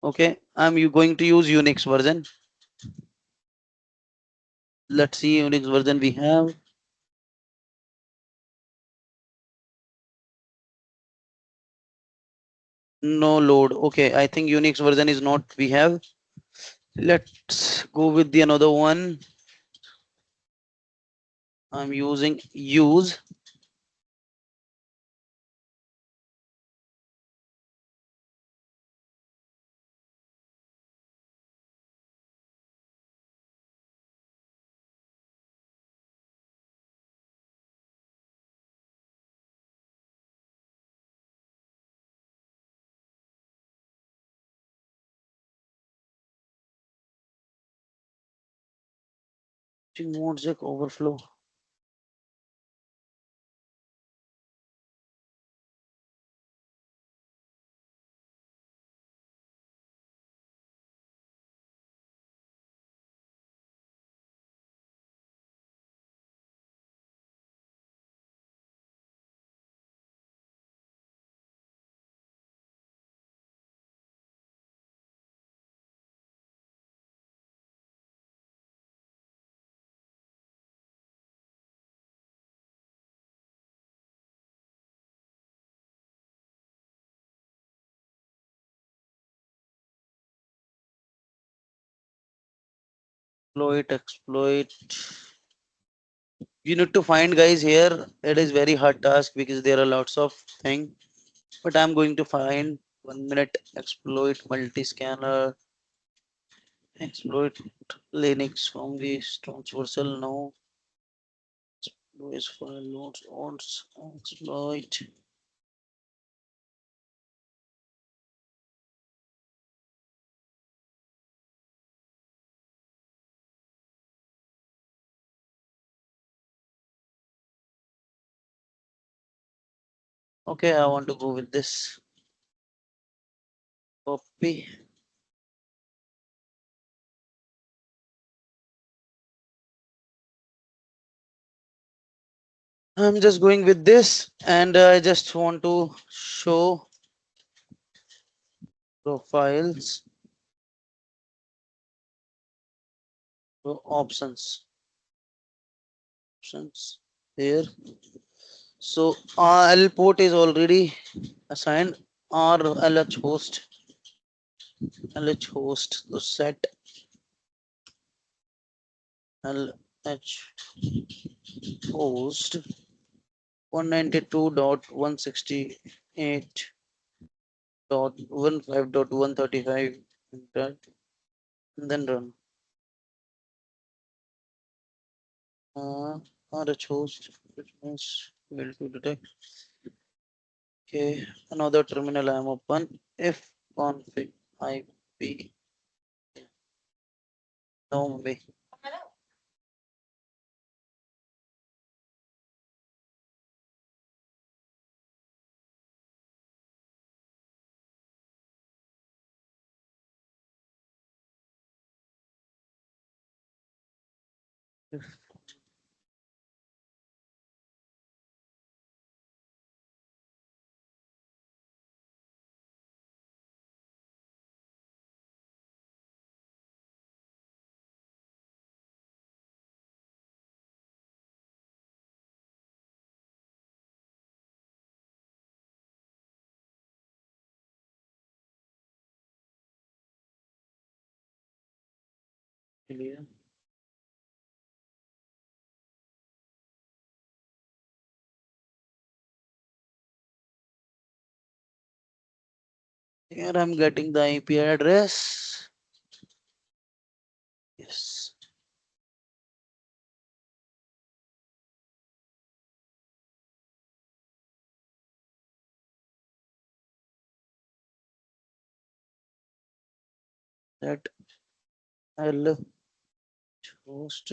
okay, I'm you going to use unix version. Let's see unix version we have. No load. Okay, I think Unix version is not we have. Let's go with the another one. I'm using use. Mosaic overflow. Exploit. You need to find guys here. It is very hard task because there are lots of things. But I'm going to find 1 minute exploit multi-scanner. Exploit Linux from the transversal no. Louis file loads odds exploit. Okay, I want to go with this. Copy. I'm just going with this and I just want to show profiles, so options here. So L port is already assigned or LH host to set LH host 192.168.15.135 and then run. RH host, which means will to detect. Okay, another terminal I am open. If config IP no way. Clear. Here I'm getting the IP address. Yes. That L host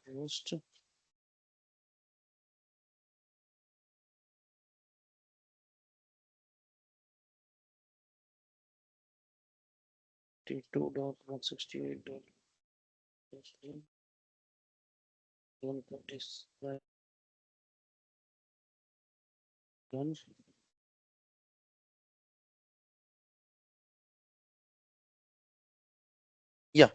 host T2.168.135 Done. Yeah.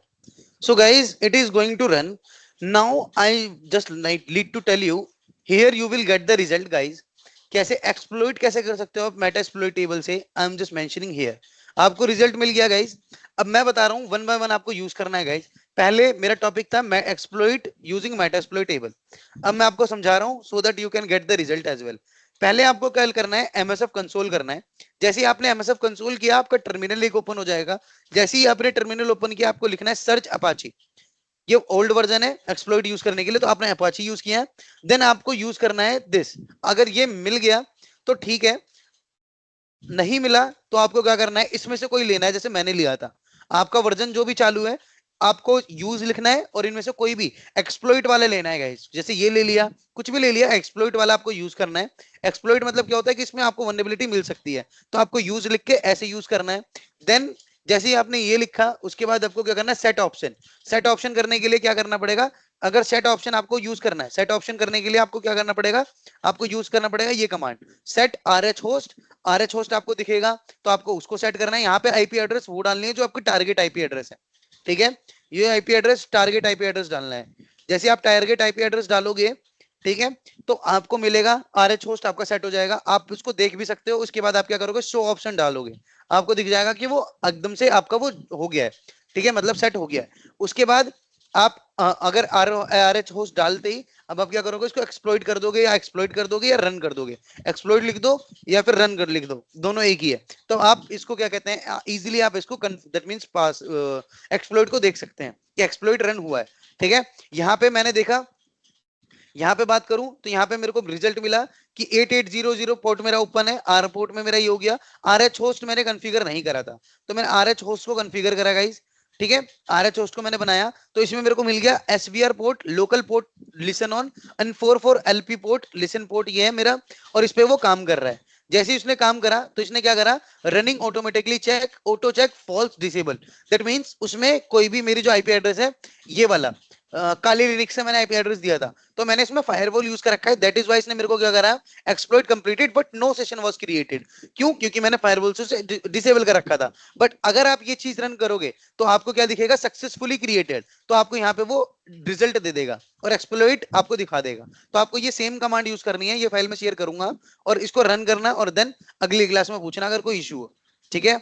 So guys, it is going to run. Now I just need to tell you, here you will get the result guys. कैसे exploit कैसे कर सकते हो आप Metasploitable से, I am just mentioning here. आपको result मिल गया गाइस. अब मैं बता रहा हूँ वन बाय वन आपको यूज करना है गाइस. पहले मेरा टॉपिक था मैं exploit using Metasploitable. अब मैं आपको समझा रहा हूँ so that you can get the result as well. पहले आपको क्या करना है, एमएसएफ कंसोल करना है. जैसे ही आपने एमएसएफ कंसोल किया आपका टर्मिनल एक ओपन हो जाएगा. जैसे ही आपने टर्मिनल ओपन किया आपको लिखना है सर्च अपाची. ये ओल्ड वर्जन है एक्सप्लोइट यूज करने के लिए, तो आपने अपाची यूज किया है. देन आपको यूज करना है दिस. अगर ये मिल गया तो ठीक है, नहीं मिला तो आपको क्या करना है, इसमें से कोई लेना है. जैसे मैंने लिया था, आपका वर्जन जो भी चालू है आपको यूज लिखना है और इनमें से कोई भी एक्सप्लोइट वाला लेना है गाइस. जैसे ये ले लिया, कुछ भी ले लिया, एक्सप्लोइट वाला आपको यूज करना है. एक्सप्लोइट मतलब क्या होता है कि इसमें आपको वल्नरेबिलिटी मिल सकती है, तो आपको यूज लिख के ऐसे यूज करना है. देन जैसे ही आपने ये लिखा उसके बाद आपको क्या करना है, सेट ऑप्शन. सेट ऑप्शन करने के लिए क्या करना पड़ेगा, अगर सेट ऑप्शन आपको यूज करना है, सेट ऑप्शन करने के लिए आपको क्या करना पड़ेगा, आपको यूज करना पड़ेगा ये command set RH host. RH host आपको दिखेगा तो आपको उसको सेट करना है. यहाँ पे आईपी एड्रेस वो डालनी है जो आपकी टारगेट आईपी एड्रेस है. ठीक है, ये IP address target IP address डालना है. जैसे आप टारगेट आईपी एड्रेस डालोगे, ठीक है, तो आपको मिलेगा आरएच होस्ट आपका सेट हो जाएगा. आप उसको देख भी सकते हो. उसके बाद आप क्या करोगे, शो ऑप्शन डालोगे, आपको दिख जाएगा कि वो एकदम से आपका वो हो गया है. ठीक है, मतलब सेट हो गया है. उसके बाद आप अगर आर एच होस्ट डालते ही अब आप क्या करोगे, इसको एक्सप्लॉइट कर दोगे, या एक्सप्लॉइट कर दोगे या रन कर दोगे. एक्सप्लॉइट लिख दो या फिर रन कर लिख दो, दोनों एक ही है. तो आप इसको क्या कहते हैं, इजीली आप इसको दैट मींस पास एक्सप्लॉइट को देख सकते हैं कि एक्सप्लॉइट रन हुआ है. ठीक है, यहाँ पे मैंने देखा, यहाँ पे बात करूं तो यहाँ पे मेरे को रिजल्ट मिला कि 8800 पोर्ट मेरा ओपन है. आर पोर्ट में मेरा ये हो गया. आरएच होस्ट मैंने कॉन्फ़िगर नहीं करा था, तो मैंने आरएच होस्ट को कॉन्फ़िगर करा गाइस. ठीक है, आरएच होस्ट को मैंने बनाया तो इसमें मेरे को मिल गया SVR port, local port listen on, and 44 LP port listen port ये है मेरा, और इस पे वो काम कर रहा है. जैसे ही उसने काम करा तो इसने क्या करा, running automatically check auto check false disable. That means उसमें कोई भी मेरी जो आईपी एड्रेस है ये वाला काली लिनक्स से मैंने आईपी एड्रेस दिया था, तो मैंने इसमें फायरवॉल यूज कर रखा है. दैट इज वाई इसने मेरे को क्या करा, exploit completed but no session was created. क्यों, क्योंकि मैंने फायरवॉल से डिसेबल कर रखा था. बट अगर आप ये चीज रन करोगे तो आपको क्या दिखेगा, सक्सेसफुली क्रिएटेड. तो आपको यहाँ पे वो रिजल्ट दे देगा और एक्सप्लॉइट आपको दिखा देगा. तो आपको ये सेम कमांड यूज करनी है, ये फाइल में शेयर करूंगा, और इसको रन करना और देन अगली क्लास में पूछना अगर कोई इशू हो. ठीक है,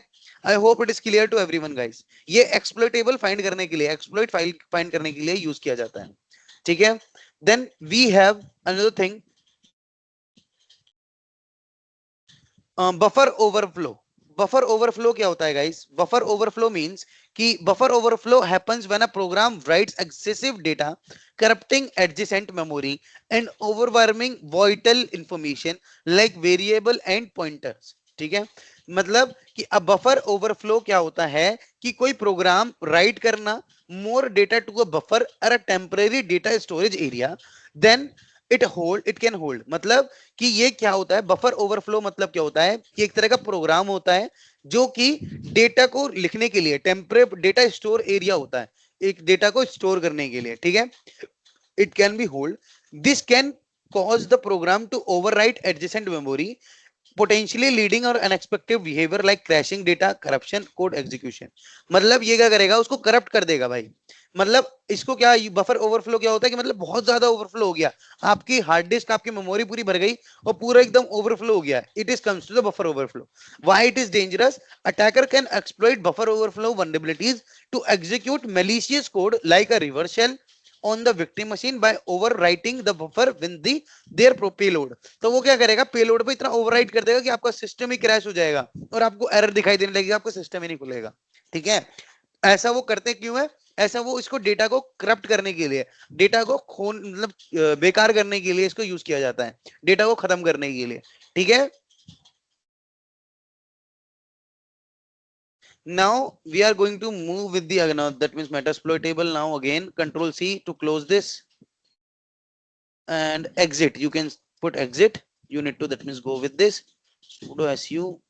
I hope it is clear to everyone guys. ये एक्सप्लॉइटेबल फाइंड करने के लिए, एक्सप्लॉइट फाइल फाइंड करने के लिए यूज किया जाता है. ठीक है, then we have another thing, buffer overflow. Buffer overflow क्या होता है गाइस, बफर ओवरफ्लो मींस कि buffer overflow happens when a program writes excessive data, corrupting adjacent memory and overwhelming vital information like variable and pointers. ठीक है, मतलब कि अब buffer overflow क्या होता है कि कोई प्रोग्राम राइट करना more data to a buffer और a temporary data storage area, then it can hold. मतलब कि ये क्या होता है, बफर ओवरफ्लो मतलब क्या होता है कि एक तरह का प्रोग्राम होता है जो कि डेटा को लिखने के लिए टेम्परेरी डेटा स्टोर एरिया होता है, एक डेटा को स्टोर करने के लिए. ठीक है, it can be hold. This can cause the program to overwrite adjacent memory, potentially leading or unexpected behavior like crashing data, corruption, code execution. मतलब ये क्या करेगा, उसको करप्ट कर देगा भाई. मतलब इसको क्या, बफर ओवरफ्लो क्या होता है कि मतलब बहुत ज्यादा ओवरफ्लो हो गया, आपकी हार्ड डिस्क आपकी मेमोरी पूरी भर गई और पूरा एकदम ओवरफ्लो हो गया. It is comes to the buffer overflow. Why it is dangerous, attacker can exploit buffer overflow vulnerabilities to execute malicious code like a reverse shell on the victim machine by overwriting the buffer with their payload. तो वो क्या करेगा, payload पे इतना overwrite कर देगा कि आपका सिस्टम ही क्रैश हो जाएगा और आपको एरर दिखाई देने लगेगा, आपको सिस्टम ही नहीं खुलेगा. ठीक है, ऐसा वो करते क्यों है, ऐसा वो इसको डेटा को करप्ट करने के लिए, डेटा को खोन मतलब बेकार करने के लिए इसको यूज किया जाता है, डेटा को खत्म करने के लिए. ठीक है, now we are going to move with the that means metasploit table. Now again control C to close this and exit. You can put exit. You need to, that means go with this sudo su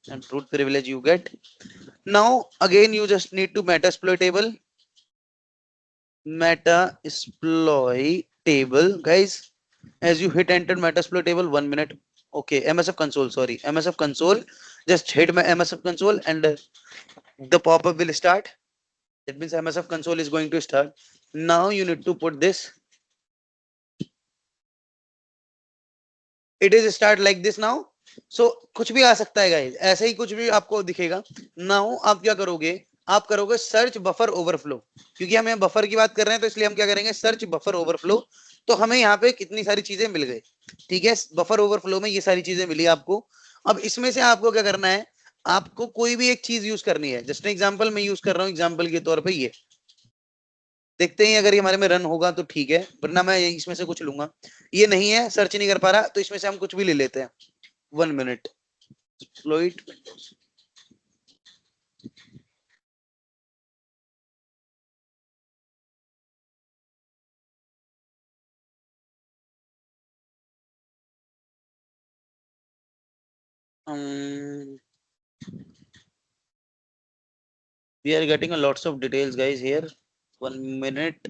and root privilege you get. Now again you just need to metasploit table, metasploit table guys. As you hit enter metasploit table, 1 minute, Okay, MSF console, sorry, MSF console. Just hit my MSF console and the pop-up will start. That means MSF console is going to start. Now you need to put this. It is start like this now. So कुछ भी आ सकता है guys, ऐसे ही कुछ भी आपको दिखेगा. Now आप क्या करोगे? आप करोगे सर्च बफर ओवरफ्लो, क्योंकि हम यहाँ बफर की बात कर रहे हैं तो इसलिए हम क्या करेंगे, सर्च बफर ओवरफ्लो. तो हमें यहाँ पे कितनी सारी चीजें मिल गई. ठीक है, बफर ओवरफ्लो में ये सारी चीजें मिली आपको. अब इसमें से आपको क्या करना है, आपको कोई भी एक चीज यूज करनी है. जस्ट एग्जांपल मैं यूज कर रहा हूँ एग्जांपल के तौर पे ये. देखते हैं अगर ये हमारे में रन होगा तो ठीक है, वरना मैं इसमें से कुछ लूंगा. ये नहीं है, सर्च नहीं कर पा रहा, तो इसमें से हम कुछ भी ले लेते हैं. 1 minute. Exploit we are getting a lots of details guys here. 1 minute.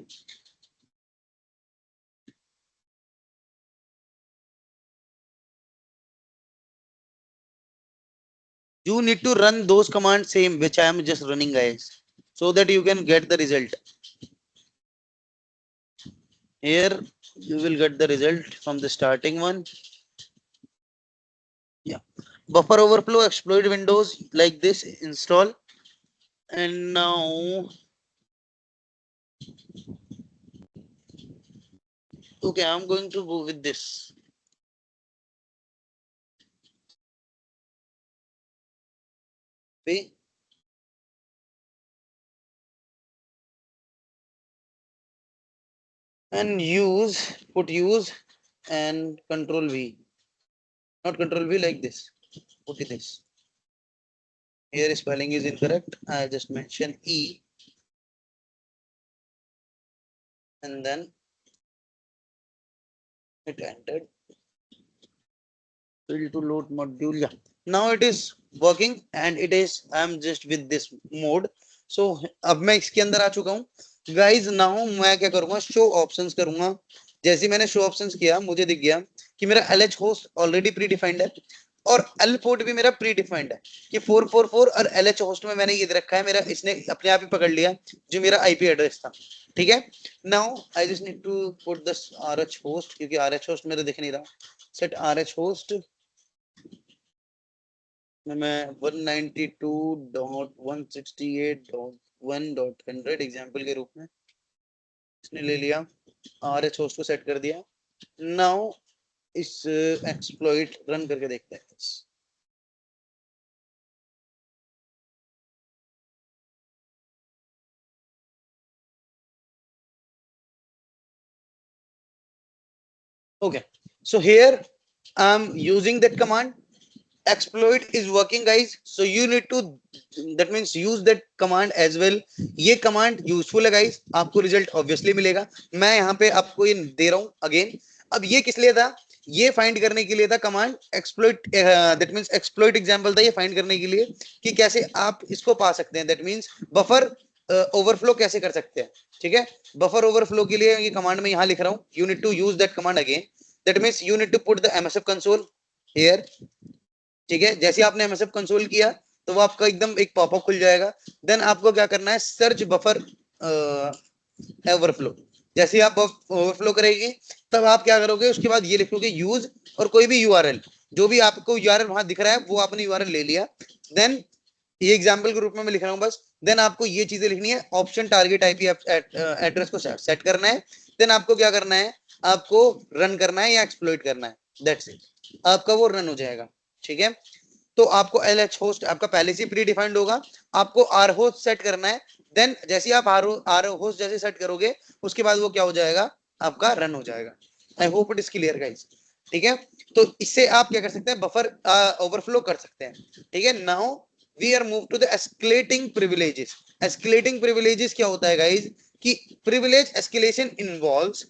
You need to run those commands same which I am just running guys, so that you can get the result. Here you will get the result from the starting one. Yeah, buffer overflow exploit windows like this install. And now okay, I'm going to go with this. Okay. And put use and control V, not control V, like this. Put it this. Here spelling is incorrect. I just mention E and then it entered. Fill to load module. Yeah. Now it is working and it is. I'm just with this mode. So अब मैं इसके अंदर आ चुका हूँ. Guys, now मैं क्या करूँगा, show options करूँगा. जैसे मैंने शो ऑप्शंस किया, मुझे दिख गया कि मेरा LH host already pre defined है और L पोर्ट भी मेरा प्री डिफाइंड है कि 444 और LH होस्ट में मैंने ये दे रखा है मेरा, इसने अपने आप ही पकड़ लिया जो मेरा IP एड्रेस था. ठीक है. Now I just need to put this RH host, क्योंकि RH होस्ट मेरा दिख नहीं रहा. सेट RH होस्ट मैं 192.168.1.100 एग्जांपल के रूप में इसने ले लिया. RH होस्ट को सेट कर दिया. नाउ इस एक्सप्लॉइट रन करके देखते हैं. Okay, so here I'm using that command. Exploit is working guys, so you need to, that means use that command as well. ये command useful है guys, आपको result obviously मिलेगा. मैं यहाँ पे आपको ये दे रहा हूँ again. अब ये किस लिए था, ये फाइंड करने के लिए था command exploit. That means exploit example था ये फाइंड करने के लिए कि कैसे आप इसको पा सकते हैं. दैट मींस बफर ओवरफ्लो कैसे कर सकते हैं. ठीक है, बफर ओवरफ्लो के लिए ये कमांड मैं यहाँ लिख रहा हूँ. You need to use that command again. That means you need to put the MSF console here. ठीक है, जैसे आपने MSF कंसोल किया तो वो आपका एकदम एक पॉपअप खुल जाएगा. देन आपको क्या करना है, सर्च बफर ओवरफ्लो. जैसे आप ओवरफ्लो करेंगे तब आप क्या करोगे, उसके बाद ये लिखोगे यूज और कोई भी URL, जो भी आपको URL वहां दिख रहा है वो आपने URL ले लिया. देन ये एग्जांपल के रूप में मैं लिख रहा हूँ बस. देन आपको ये चीजें लिखनी है. ऑप्शन टारगेट IP एड्रेस को सेट करना है. देन आपको क्या करना है, आपको रन करना है या एक्सप्लॉइट करना है. दैट्स इट, आपका वो रन हो जाएगा. ठीक है, तो आपको LH होस्ट आपका पहले से प्री डिफाइंड होगा, आपको R होस्ट सेट करना है. देन जैसे आप R होस्ट जैसे सेट करोगे उसके बाद वो क्या हो जाएगा, आपका रन हो जाएगा. आई hope it is clear guys. ठीक है, तो इससे आप क्या कर सकते हैं, बफर ओवरफ्लो कर सकते हैं. ठीक है, now we are move to the escalating privileges. Escalating privileges क्या होता है गाइस, कि privilege escalation involves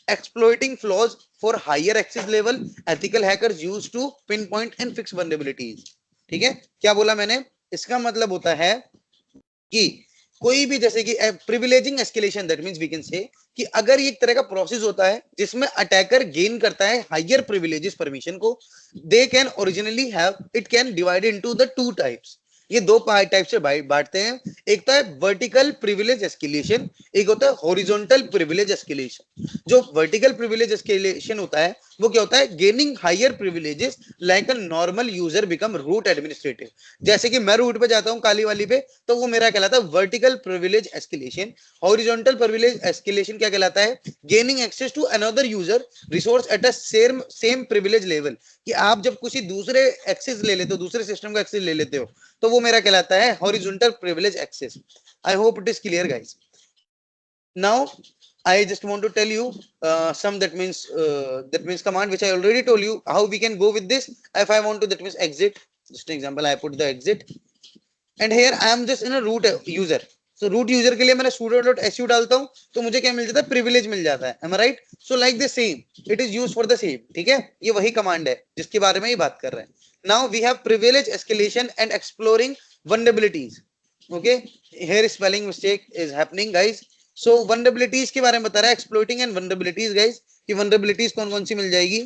exploiting flaws for higher access level. Ethical hackers use to pinpoint and fix vulnerabilities. ठीक है, क्या बोला मैंने, इसका मतलब होता है कि कोई भी जैसे कि privileging escalation, that means we can say कि अगर ये एक तरह का प्रोसेस होता है जिसमें अटैकर गेन करता है हायर प्रिविलेजेस परमिशन को, they can originally have, it can divide into the two types. ये दो टाइप से बांटते हैं, एक तो है वर्टिकल प्रिविलेज एस्केलेशन, एक होता है हॉरिजॉन्टल प्रिविलेज एस्केलेशन। जो वर्टिकल प्रिविलेज एस्केलेशन होता है वो क्या होता है, gaining higher privileges like a normal user become root administrative. जैसे कि मैं रूट पे जाता हूँ काली वाली पे, तो वो मेरा कहलाता है vertical privilege escalation. Horizontal privilege escalation क्या कहलाता है, gaining access to another user resource at a same privilege level. कि आप जब किसी दूसरे एक्सेस ले लेते हो, दूसरे सिस्टम का एक्सेस ले लेते हो, तो वो मेरा कहलाता है horizontal privilege access. I hope it is clear guys. Now I just want to tell you some that means command which I already told you how we can go with this. If I want to, that means exit, just an example, I put the exit, and here I am just in a root user. So root user के लिए मैंने sudo.su डालता हूँ तो मुझे क्या मिल जाता है, privilege मिल जाता है। Am I right? So like the same, it is used for the same. ठीक है, ये वही command है जिसके बारे में ही बात कर रहे हैं। Now we have privilege escalation and exploring vulnerabilities. Okay, here spelling mistake is happening guys. So vulnerabilities के बारे में बता रहा है, exploiting and vulnerabilities guys, कि vulnerabilities कौन कौन सी मिल जाएगी।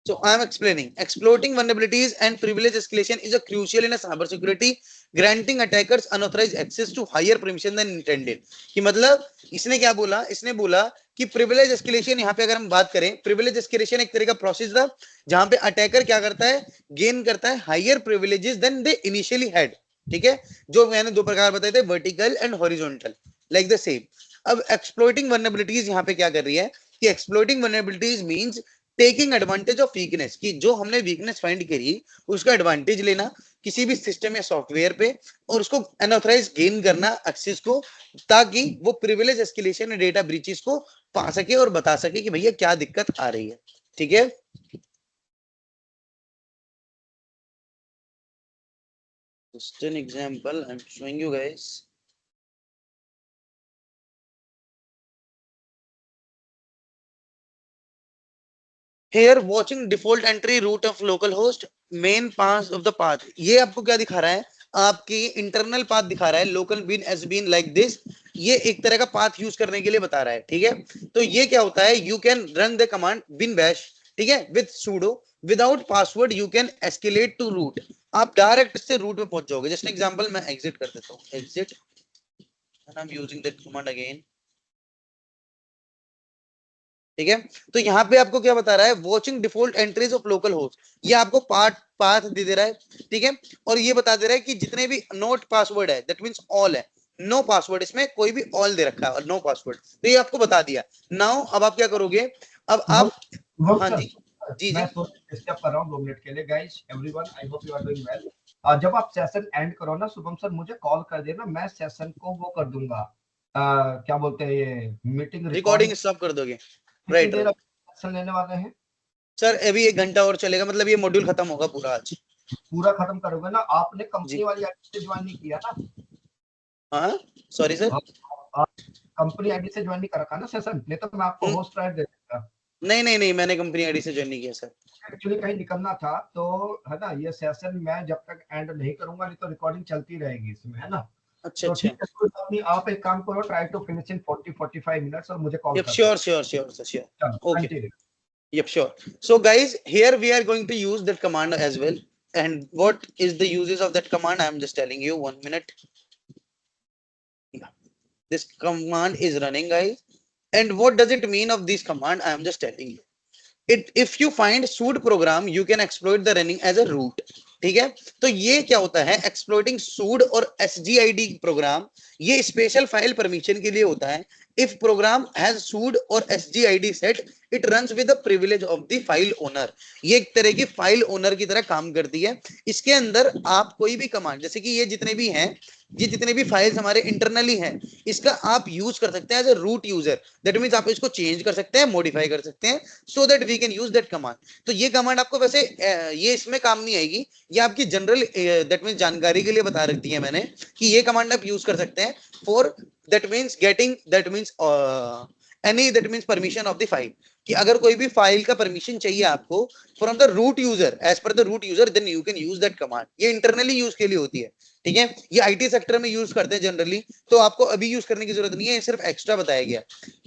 So I am explaining. Exploiting vulnerabilities and privilege escalation is a crucial in a cyber security, granting attackers unauthorized access to higher permission than intended. कि मतलब इसने क्या बोला, इसने बोला कि privilege escalation, यहाँ पे अगर हम बात करें, privilege escalation एक तरह का प्रोसेस था जहां पे अटैकर क्या करता है, गेन करता है higher privileges than they initially had। ठीक है, जो मैंने दो प्रकार बताए थे, vertical and horizontal, like the same. अब एक्सप्लॉइटिंग वल्नरेबिलिटीज यहाँ पे क्या कर रही है कि exploiting vulnerabilities means taking advantage of weakness, कि जो हमने वीकनेस फाइंड करी उसका एडवांटेज लेना किसी भी सिस्टम या सॉफ्टवेयर पे, और उसको अनऑथराइज गेन करना एक्सेस को, ताकि वो प्रिविलेज एस्केलेशन और डेटा ब्रीचेस को पा सके और बता सके कि भैया क्या दिक्कत आ रही है। ठीक है, just an example I'm showing you guys. Here watching default entry route of localhost main path of the path, ये आपको क्या दिखा रहा है, आपकी इंटरनल पाथ दिखा रहा है, local bin sbin like this. ये एक तरह का पाथ यूज करने के लिए बता रहा है। ठीक है, तो ये क्या होता है, you can run the command bin bash, ठीक है, with sudo without password you can escalate to root. आप डायरेक्ट से रूट में पहुंच जाओगे। जस्ट एग्जांपल मैं एग्जिट कर देता हूँ, exit and I am using that command again. ठीक है, तो यहाँ पे आपको क्या बता रहा है, watching default entries of local host, ये आपको पाथ दे रहा है। ठीक है, और ये बता दे रहा है कि जितने भी नोट पासवर्ड है, दैट मींस ऑल है, नो पासवर्ड, इसमें कोई भी ऑल दे रखा है और नो पासवर्ड, तो ये आपको बता दिया। नाउ अब आप क्या करोगे, अब आप, हाँ जी जी मैं जी डिस्टर्ब कर रहा हूँ 2 मिनट के लिए। Guys everyone, I hope you are doing well. जब आप सेशन एंड करो ना शुभम सर, मुझे कॉल कर देना, मैं सेशन को वो कर दूंगा, क्या बोलते हैं, ये मीटिंग रिकॉर्डिंग स्टॉप कर दोगे। राइट राइट सेशन लेने वाले हैं सर, अभी 1 घंटा और चलेगा, मतलब ये मॉड्यूल खत्म होगा पूरा आज। पूरा खत्म करोगे ना? आपने जी कंपनी वाली आईडी से ज्वाइन नहीं किया ना? हाँ सॉरी सर, कंपनी आईडी से ज्वाइन नहीं कर रखा ना सेशन, नहीं तो मैं आपको होस्ट राइट दे देता। नहीं नहीं नहीं, मैंने कंपनी आईडी से ज्वाइन नहीं किया सर। एक्चुअली कहीं निकलना था तो, है ना, ये सेशन मैं जब तक एंड नहीं करूंगा, नहीं तो रिकॉर्डिंग चलती रहेगी इसमें, है ना? अच्छा तो अच्छा, ठीक है, कोई बात नहीं, आप एक काम करो, try to finish in 40-45 minutes और मुझे कॉल yep, कर sure sure sure sir, sure, चलो okay, continue. yep, sure. So guys, here we are going to use that command as well, and what is the uses of that command, I am just telling you, 1 minute. Yeah, this command is running guys, and what does it mean of this command, I am just telling you. It, if you find sudo program you can exploit the running as a root। ठीक है, तो ये क्या होता है, exploiting sudo और sgid programme, ये special file permission के लिए होता है। इफ प्रोग्राम हैज sudo और sgid set, it runs with the privilege of the file owner. ये एक तरह की फाइल ओनर की तरह काम करती है। इसके अंदर आप कोई भी कमांड, जैसे कि ये जितने भी हैं, ये जितने भी फाइल्स हमारे इंटरनली हैं, इसका आप यूज कर सकते हैं as a root user. That means आप इसको चेंज कर सकते हैं, मॉडिफाई कर सकते हैं, so that we can use that command. तो ये कमांड आपको वैसे ये इसमें काम नहीं आएगी, ये आपकी जनरल दैट मींस जानकारी के लिए बता रखी है मैंने कि ये कमांड आप यूज कर सकते हैं for that means getting that means any that means permission of the file. कि अगर कोई भी फाइल का परमिशन चाहिए आपको from the root user, as per the root user, then you can use that command. ये इंटरनली यूज के लिए होती है, ठीक है, ये आईटी सेक्टर में यूज करते हैं जनरली, तो आपको अभी यूज करने की जरूरत नहीं है, ये सिर्फ एक्स्ट्रा बताया गया।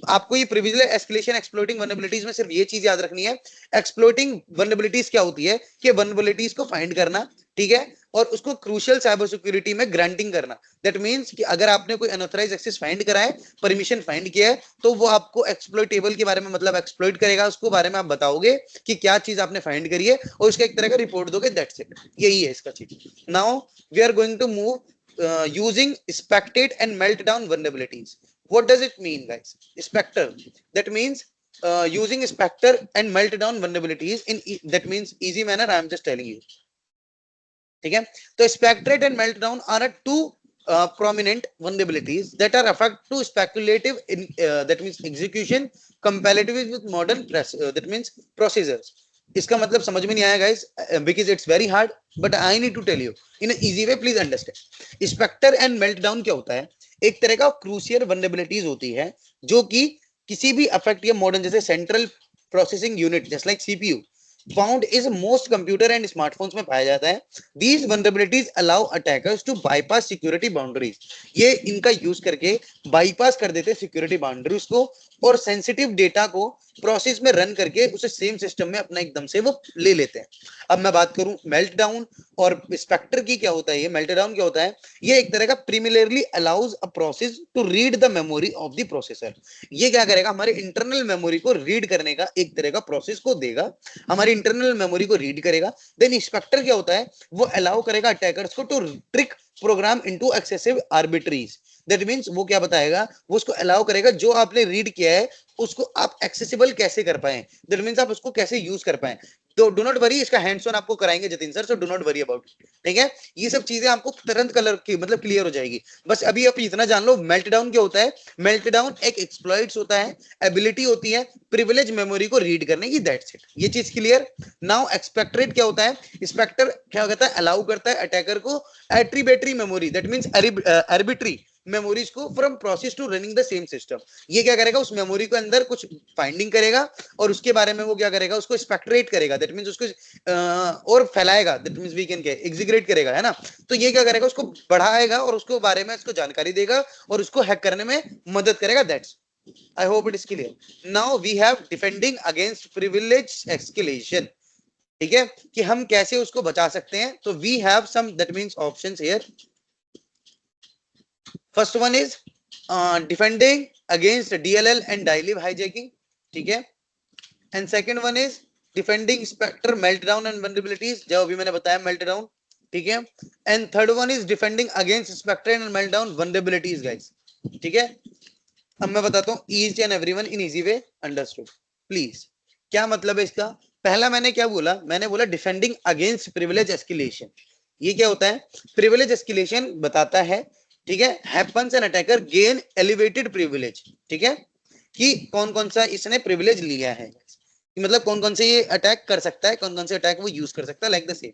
आपको ये प्रिविलेज एस्केलेशन एक्सप्लोइटिंग वल्नरेबिलिटीज में सिर्फ ये चीज याद रखनी है, एक्सप्लोइटिंग वल्नरेबिलिटीज क्या होती है कि वल्नरेबिलिटीज को फाइंड करना, ठीक है, और उसको क्रूशियल साइबर सिक्योरिटी में ग्रांटिंग करना। दैट मींस कि अगर आपने कोई अनऑथराइज्ड एक्सेस फाइंड करा है, परमिशन फाइंड किया है, तो वो आपको एक्सप्लॉइटेबल के बारे में मतलब एक्सप्लॉइट करेगा, उसको बारे में आप बताओगे कि क्या चीज आपने फाइंड करी है और उसका एक तरह का रिपोर्ट दोगे, दैट्स इट, यही है इसका चीज। Now we are going to move using Spectre and meltdown vulnerabilities. What does it mean guys? Spectre, that means using spectre and meltdown vulnerabilities in that means easy manner, I am just telling you, ठीक है। तो spectre and meltdown are two prominent vulnerabilities that are affect to speculative in that means execution comparatively with modern that means procedures। इसका मतलब समझ में नहीं आया guys, because it's very hard but I need to tell you in an easy way, please understand। spectre and meltdown क्या होता है? एक तरह का crucial vulnerabilities होती है जो कि किसी भी अफेक्ट या मॉडर्न जैसे central processing unit just like CPU found is most computer and smartphones में पाया जाता है। These vulnerabilities allow attackers to bypass security boundaries. ये इनका यूज करके बाईपास कर देते हैं सिक्योरिटी बाउंड्रीज को और सेंसिटिव डेटा को प्रोसेस में रन करके उसे सेम सिस्टम में अपना एकदम से वो ले लेते हैं। अब मैं बात करूं मेल्टडाउन और स्पेक्टर की, क्या होता है ये मेल्टडाउन क्या होता है? ये एक तरह का primarily allows a process to read the memory of the processor. ये क्या करेगा? हमारे इंटरनल मेमोरी को रीड करने का एक तरह का प्रोसेस को देगा, हमारी इंटरनल मेमोरी को रीड करेगा। देन स्पेक्टर क्या होता है? वो अलाउ करेगा अटैकर्स को to trick program into excessive arbitraries. That means वो क्या बताएगा? वो उसको अलाउ करेगा जो आपने रीड किया है उसको आप एक्सेसिबल कैसे कर पाए, दैट मींस आप उसको कैसे यूज कर पाए। तो डू नॉट वरी, इसका हैंड्स ऑन आपको कराएंगे Jatin sir, so do not worry about it, ठीक है। ये सब चीजें आपको तुरंत कलर की मतलब क्लियर हो जाएगी। बस अभी आप इतना जान लो मेल्टडाउन क्या होता है। मेल्टडाउन एक एक्सप्लॉइट्स होता है, एबिलिटी होती है प्रिविलेज मेमोरी को रीड करने की, दैट्स इट। ये चीज क्लियर। नाउ एक्सपेक्टरेट क्या होता है? स्पेक्टर क्या कहता है? अलाउ करता है अटैकर को arbitrary memory, that means arbitrary memories को from process to running the same system. ये क्या करेगा? उस मेमोरी के अंदर कुछ फाइंडिंग करेगा और उसके बारे में वो क्या करेगा? उसको स्पेक्ट्रेट करेगा, दैट मींस उसको और फैलाएगा, दैट मींस वी कैन के एग्जीक्यूट करेगा, है ना। तो ये क्या करेगा? उसको बढ़ाएगा और उसको बारे में उसको जानकारी देगा और उसको हैक करने में मदद करेगा, that's. I hope it is clear. Now we have defending against privilege escalation, ठीक है, कि हम कैसे उसको बचा सकते हैं। तो we have some that means options here. First one is defending against DLL and dylib hijacking, ठीक है। And second one is defending Spectre meltdown and vulnerabilities, जो अभी मैंने बताया मेल्टडाउन, ठीक है। And third one is defending against Spectre and meltdown vulnerabilities guys, ठीक है। अब मैं बताता हूं each and everyone in easy way understood please. क्या मतलब है इसका? पहला मैंने क्या बोला? मैंने बोला डिफेंडिंग अगेंस्ट प्रिविलेज एस्केलेशन। ये क्या होता है? प्रिविलेज एस्केलेशन बताता है, ठीक है, happens an attacker gain elevated privilege, ठीक है, कि कौन कौन सा इसने प्रिविलेज लिया है, मतलब कौन कौन से ये अटैक कर सकता है, कौन कौन से अटैक वो यूज कर सकता है, लाइक द सेम,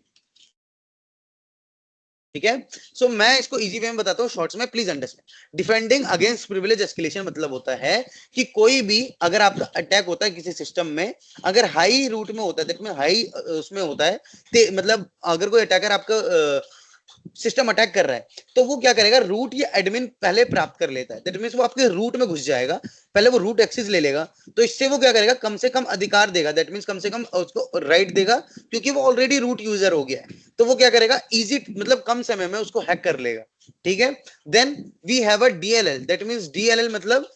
ठीक है। सो मैं इसको इजी वे में बताता हूँ शॉर्ट्स में, please understand. Defending against privilege escalation मतलब होता है कि कोई भी अगर आपका अटैक होता है किसी सिस्टम में, अगर हाई रूट में होता है, दैट मींस हाई उसमें होता है, मतलब अगर कोई अटैकर आपका सिस्टम अटैक कर रहा है तो वो क्या करेगा? रूट या एडमिन पहले प्राप्त कर लेता है, दैट मींस वो आपके रूट में घुस जाएगा, पहले वो रूट एक्सेस ले लेगा। तो इससे वो क्या करेगा? कम से कम अधिकार देगा, दैट मींस कम से कम उसको राइट देगा, क्योंकि वो ऑलरेडी रूट यूजर हो गया है। तो वो क्या करेगा? इजी मतलब कम समय में उसको हैक कर लेगा, ठीक है। Then we have a DLL, that means DLL मतलब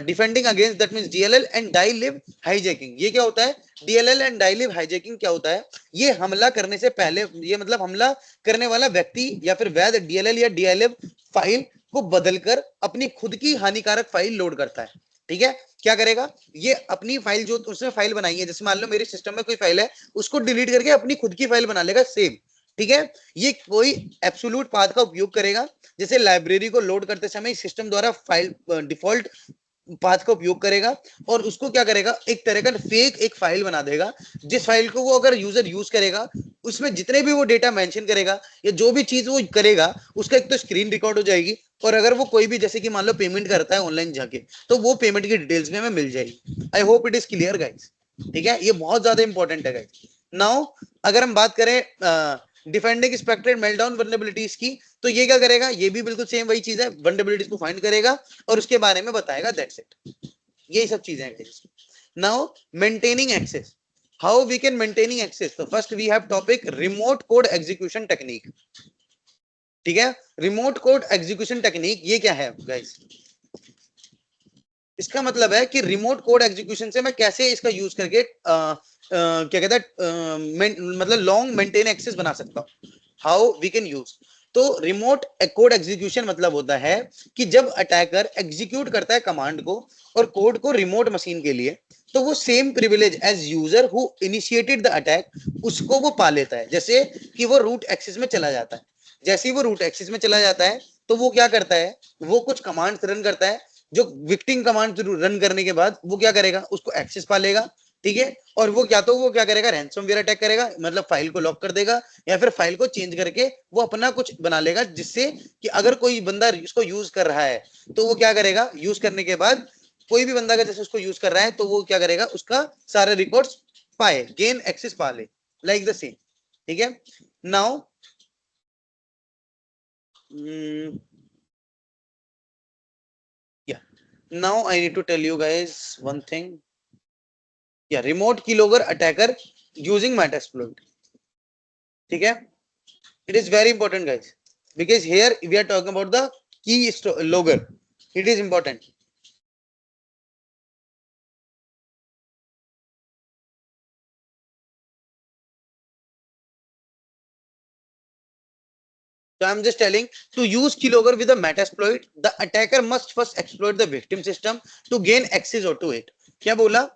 defending against, that means DLL and dylib hijacking. ये क्या होता है? डीएलएल एंड डाई-लिव हाईजैकिंग क्या होता है? ये हमला करने से पहले, ये मतलब हमला करने वाला व्यक्ति या फिर वैध डीएलएल या डाई-लिव फाइल को बदलकर अपनी खुद की हानिकारक फाइल लोड करता है, ठीक है। क्या करेगा? ये अपनी फाइल जो उसने फाइल बनाई है, जैसे मान लो मेरे सिस्टम में कोई फाइल है, उसको डिलीट करके अपनी खुद की फाइल बना लेगा सेम, ठीक है। ये कोई एब्सोल्यूट पाथ का उपयोग करेगा, जैसे लाइब्रेरी को लोड करते समय सिस्टम द्वारा फाइल डिफॉल्ट पाथ का उपयोग करेगा और उसको क्या करेगा, एक तरह का फेक एक फाइल बना देगा, जिस फाइल को वो अगर यूजर यूज करेगा उसमें जितने भी वो डेटा मेंशन करेगा या जो भी चीज वो करेगा उसका एक तो स्क्रीन रिकॉर्ड हो जाएगी, और अगर वो कोई भी जैसे कि मान लो पेमेंट करता है ऑनलाइन जाके, तो वो पेमेंट की डिटेल्स भी हमें मिल जाएगी। आई hope it is clear guys. ठीक है, ये बहुत ज्यादा इंपॉर्टेंट है गाइस। नाउ अगर हम बात करें डिफेंडिंग एक्सपेक्टेड मेल्टडाउन वल्नरेबिलिटीज की, तो ये क्या करेगा, ये भी बिल्कुल सेम वही चीज है, वल्नरेबिलिटीज को फाइंड करेगा और उसके बारे में बताएगा, दैट्स इट। ये सब चीजें हैं। Now maintaining access, how we can maintaining access, तो first we have topic remote code execution technique. ठीक है, रिमोट कोड एग्जीक्यूशन टेक्निक ये क्या है गाइस, इसका मतलब है कि रिमोट कोड एग्जीक्यूशन से मैं कैसे इसका यूज करके क्या कहता है मतलब लॉन्ग मेंटेन एक्सेस बना सकता हूं, हाउ वी कैन यूज। तो रिमोट कोड एग्जीक्यूशन मतलब होता है कि जब अटैकर एग्जीक्यूट करता है कमांड को और कोड को रिमोट मशीन के लिए, तो वो same privilege as user who initiated the attack उसको वो पा लेता है। जैसे कि वो रूट एक्सेस में चला जाता है, जैसे ही वो रूट एक्सेस में चला जाता है तो वो क्या करता है, वो कुछ कमांड्स रन करता है, जो विक्टिम कमांड रन करने के बाद वो क्या करेगा, उसको एक्सेस पा लेगा। ठीक है, और वो क्या करेगा, रैंसमवेयर अटैक करेगा, मतलब फाइल को लॉक कर देगा या फिर फाइल को चेंज करके वो अपना कुछ बना लेगा, जिससे कि अगर कोई बंदा इसको यूज कर रहा है तो वो क्या करेगा, यूज करने के बाद कोई भी बंदा अगर जैसे उसको यूज कर रहा है तो वो क्या करेगा, उसका सारे रिकॉर्ड्स पाए, गेन एक्सेस पा ले, लाइक द सेम। ठीक है, now now I need to tell you guys one thing. Yeah, remote keylogger attacker using Metasploit. ठीक है, it is very important guys, because here we are talking about the key logger. It is important. So I'm just telling, to use keylogger with a Metasploit, the attacker must first exploit the victim system to gain access to it. क्या बोला,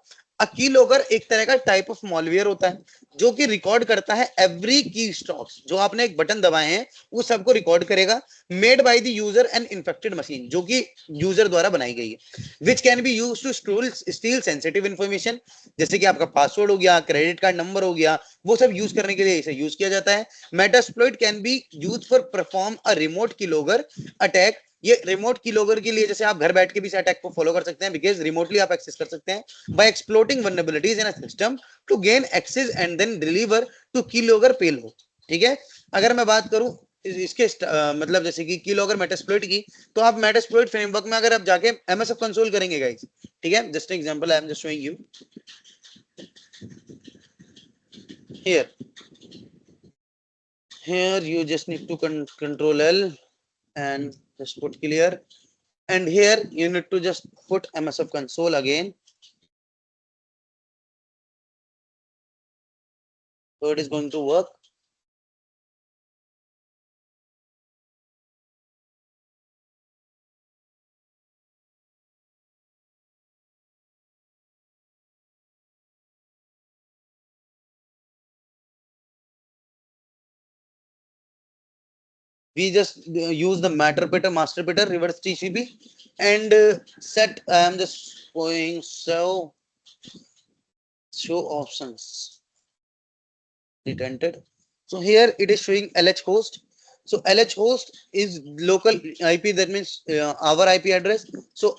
keylogger एक तरह का type of malware होता है जो कि record करता है एवरी की स्ट्रोक्स, जो आपने एक बटन दबाए हैं वो सबको रिकॉर्ड करेगा, made by the user and infected machine, जो कि यूजर द्वारा बनाई गई है, which can be used to steal sensitive information, जैसे कि आपका पासवर्ड हो गया, क्रेडिट कार्ड नंबर हो गया, वो सब यूज करने के लिए इसे यूज किया जाता है। Metasploit can be use for perform a remote keylogger attack. ये रिमोट कीलॉगर के लिए जैसे आप घर बैठ के भी इस अटैक को फॉलो कर सकते हैं, बिकॉज रिमोटली आप एक्सेस कर सकते हैं by exploiting vulnerabilities in a system to gain access and then deliver to keylogger payload. ठीक है, अगर मैं बात करूं इसके मतलब जैसे कि कीलॉगर मेटास्प्लॉइट की, तो आप मेटास्प्लॉइट फ्रेमवर्क में अगर आप जाके एमएसएफ कंसोल करेंगे गाइस, ठीक है, just example I am just showing you here. Here you just need to control L and just put clear, and here you need to just put MSF console again, so it is going to work. We just use the Matterpeter, Masterpeter, reverse TCP, and set. I am just going so show options retented. So here it is showing LH host. So LH host is local IP, that means our IP address. So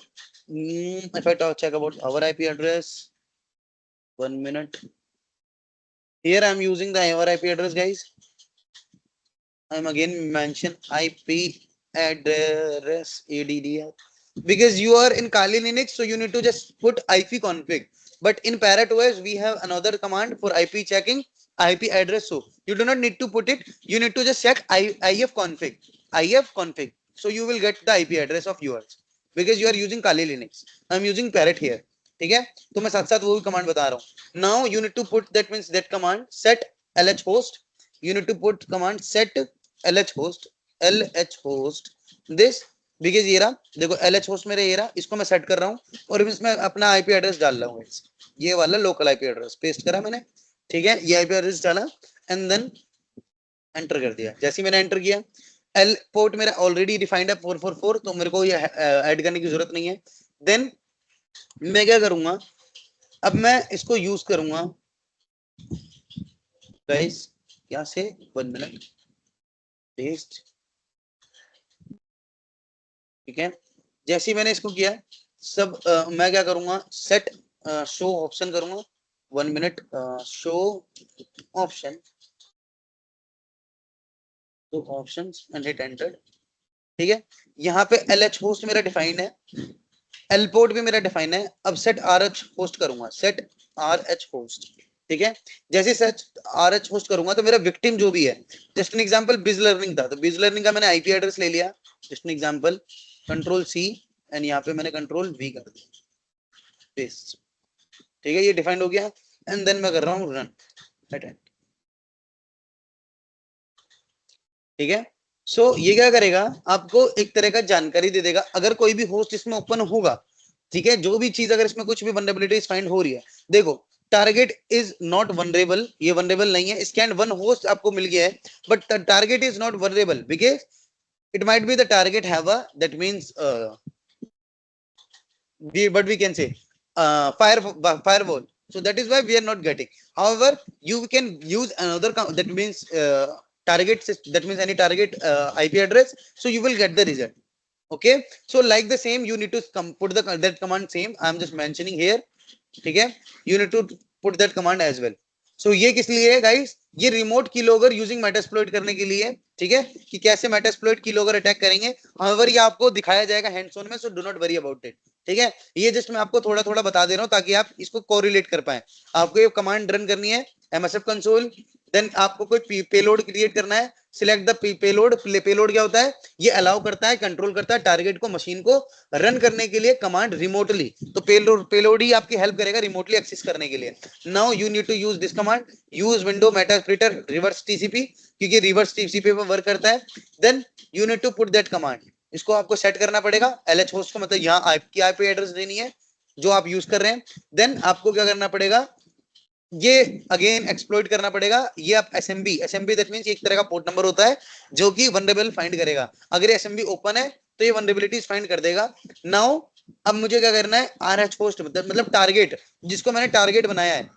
if I check about our IP address, 1 minute. Here I am using the our IP address, guys. I am again mention IP address ADDR, because you are in Kali Linux, so you need to just put IP config. But in Parrot OS, we have another command for IP checking, IP address. So you do not need to put it. You need to just check IF config, IF config. So you will get the IP address of yours, because you are using Kali Linux. I am using Parrot here. ठीक है, तो मैं साथ साथ वो भी command बता रहा हूँ. Now you need to put, that means that command set LH host. You need to put command set LH host this, because ये रहा, देखो LH host मेरे ये रहा, इसको मैं सेट कर रहा हूँ और इसमें अपना आईपी एड्रेस डाल रहा हूँ, ये वाला लोकल आईपी एड्रेस पेस्ट करा मैंने. ठीक है, ये आईपी एड्रेस डाला एंड देन एंटर कर दिया. जैसे ही मैंने एंटर किया, एल पोर्ट मेरा ऑलरेडी डिफाइंड है 444, तो मेरे को ये ऐड करने की जरूरत नहीं है. देन मैं क्या करूंगा, अब मैं इसको यूज करूंगा गाइस, यहाँ से 1 मिनट पेस्ट, ठीक है। जैसे ही मैंने इसको किया सब मैं क्या करूंगा, सेट शो ऑप्शन करूंगा, 1 मिनट, शो ऑप्शन, तो ऑप्शंस एंड हिट एंटर, ठीक है। यहाँ पे LH होस्ट मेरा डिफाइन है, L पोर्ट भी मेरा डिफाइन है। अब सेट RH होस्ट करूंगा, सेट RH होस्ट, ठीक है। जैसे सेट RH होस्ट करूंगा तो मेरा विक्टिम जो भी है, जस्ट एन एग्जांपल बिज लर्निंग था, तो बिज लर्निंग का मैंने आईपी एड्रेस ले लिया, just an example control C and यहाँ पे मैंने कंट्रोल V कर दिया, पेस्ट, ठीक है। ये डिफाइंड हो गया एंड देन मैं कर रहा हूँ रन, ठीक है। सो ये क्या करेगा, आपको एक तरह का जानकारी दे देगा अगर कोई भी होस्ट इसमें ओपन होगा, ठीक है। जो भी चीज अगर इसमें कुछ भी वनरेबिलिटीज फाइंड हो रही है, देखो टारगेट इज नॉट वनरेबल, ये वनरेबल नहीं है, स्कैन वन होस्ट आपको मिल गया है, but target is not vulnerable because it might be the target have a, that means but we can say firewall, so that is why we are not getting. However, you can use another that means target, that means any target IP address, so you will get the result. Okay, so like the same you need to put the that command same I am just mentioning here, ठीक है। you need to put that command as well. So ये किस लिए है guys, ये remote keylogger using Metasploit करने के लिए, ठीक है, कि कैसे मेटास्प्लॉइट कीलॉगर अटैक करेंगे। हाउएवर ये आपको दिखाया जाएगा हैंड्स ऑन में, सो do not worry about it, ठीक है। ये जस्ट मैं आपको थोड़ा थोड़ा बता दे रहा हूँ ताकि आप इसको कोरिलेट कर पाए। आपको ये कमांड रन करनी है MSF कंसोल, देन आपको कोई पेलोड क्रिएट करना है, सिलेक्ट द पेलोड। पेलोड क्या होता है, ये अलाउ करता है, कंट्रोल करता है टारगेट को, मशीन को रन करने के लिए कमांड रिमोटली। तो पेलोड ही आपकी हेल्प करेगा रिमोटली एक्सेस करने के लिए। Now you need to use this command, use window meterpreter reverse TCP, क्योंकि रिवर्स TCP पे वर्क करता है। Then you need to put that command, इसको आपको सेट करना पड़ेगा। LH होस्ट को मतलब यहाँ आपकी IP एड्रेस देनी है जो आप यूज कर रहे हैं। देन आपको क्या करना पड़ेगा, ये अगेन एक्सप्लॉइट करना पड़ेगा। ये आप SMB दैट मींस एक तरह का पोर्ट नंबर होता है जो कि वनरेबल फाइंड करेगा। अगर SMB ओपन है तो ये वनरेबिलिटीज फाइंड कर देगा। नाउ अब मुझे क्या करना है, RH होस्ट मतलब टारगेट, जिसको मैंने टारगेट बनाया है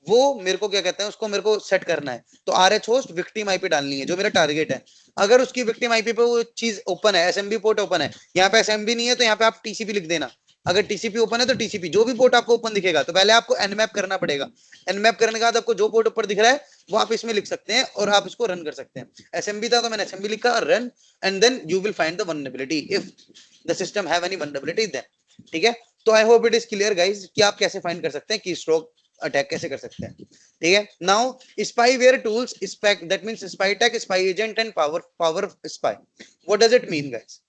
वो मेरे को क्या कहते हैं, उसको मेरे को सेट करना है। तो RH होस्ट विक्टिम IP डालनी है जो मेरा टारगेट है। अगर उसकी विक्टिम IP पे वो चीज ओपन है, SMB पोर्ट ओपन है, यहाँ पे SMB नहीं है तो यहाँ पे आप TCP लिख देना। अगर TCP ओपन है तो TCP, जो भी पोर्ट आपको ओपन दिखेगा तो पहले आपको nmap करना पड़ेगा। nmap करने के बाद आपको जो पोर्ट ऊपर दिख रहा है वो आप इसमें लिख सकते हैं और आप इसको रन कर सकते हैं। SMB था तो मैंने SMB लिखा, run, and then you will find the vulnerability if the system have any vulnerability then, ठीक है। तो I hope it is clear guys कि आप कैसे फाइंड कर सकते हैं, की स्ट्रोक अटैक कैसे कर सकते हैं, ठीक है। Now spyware tools, spy that means Spytech, Spy Agent and Power Spy, what does it mean guys.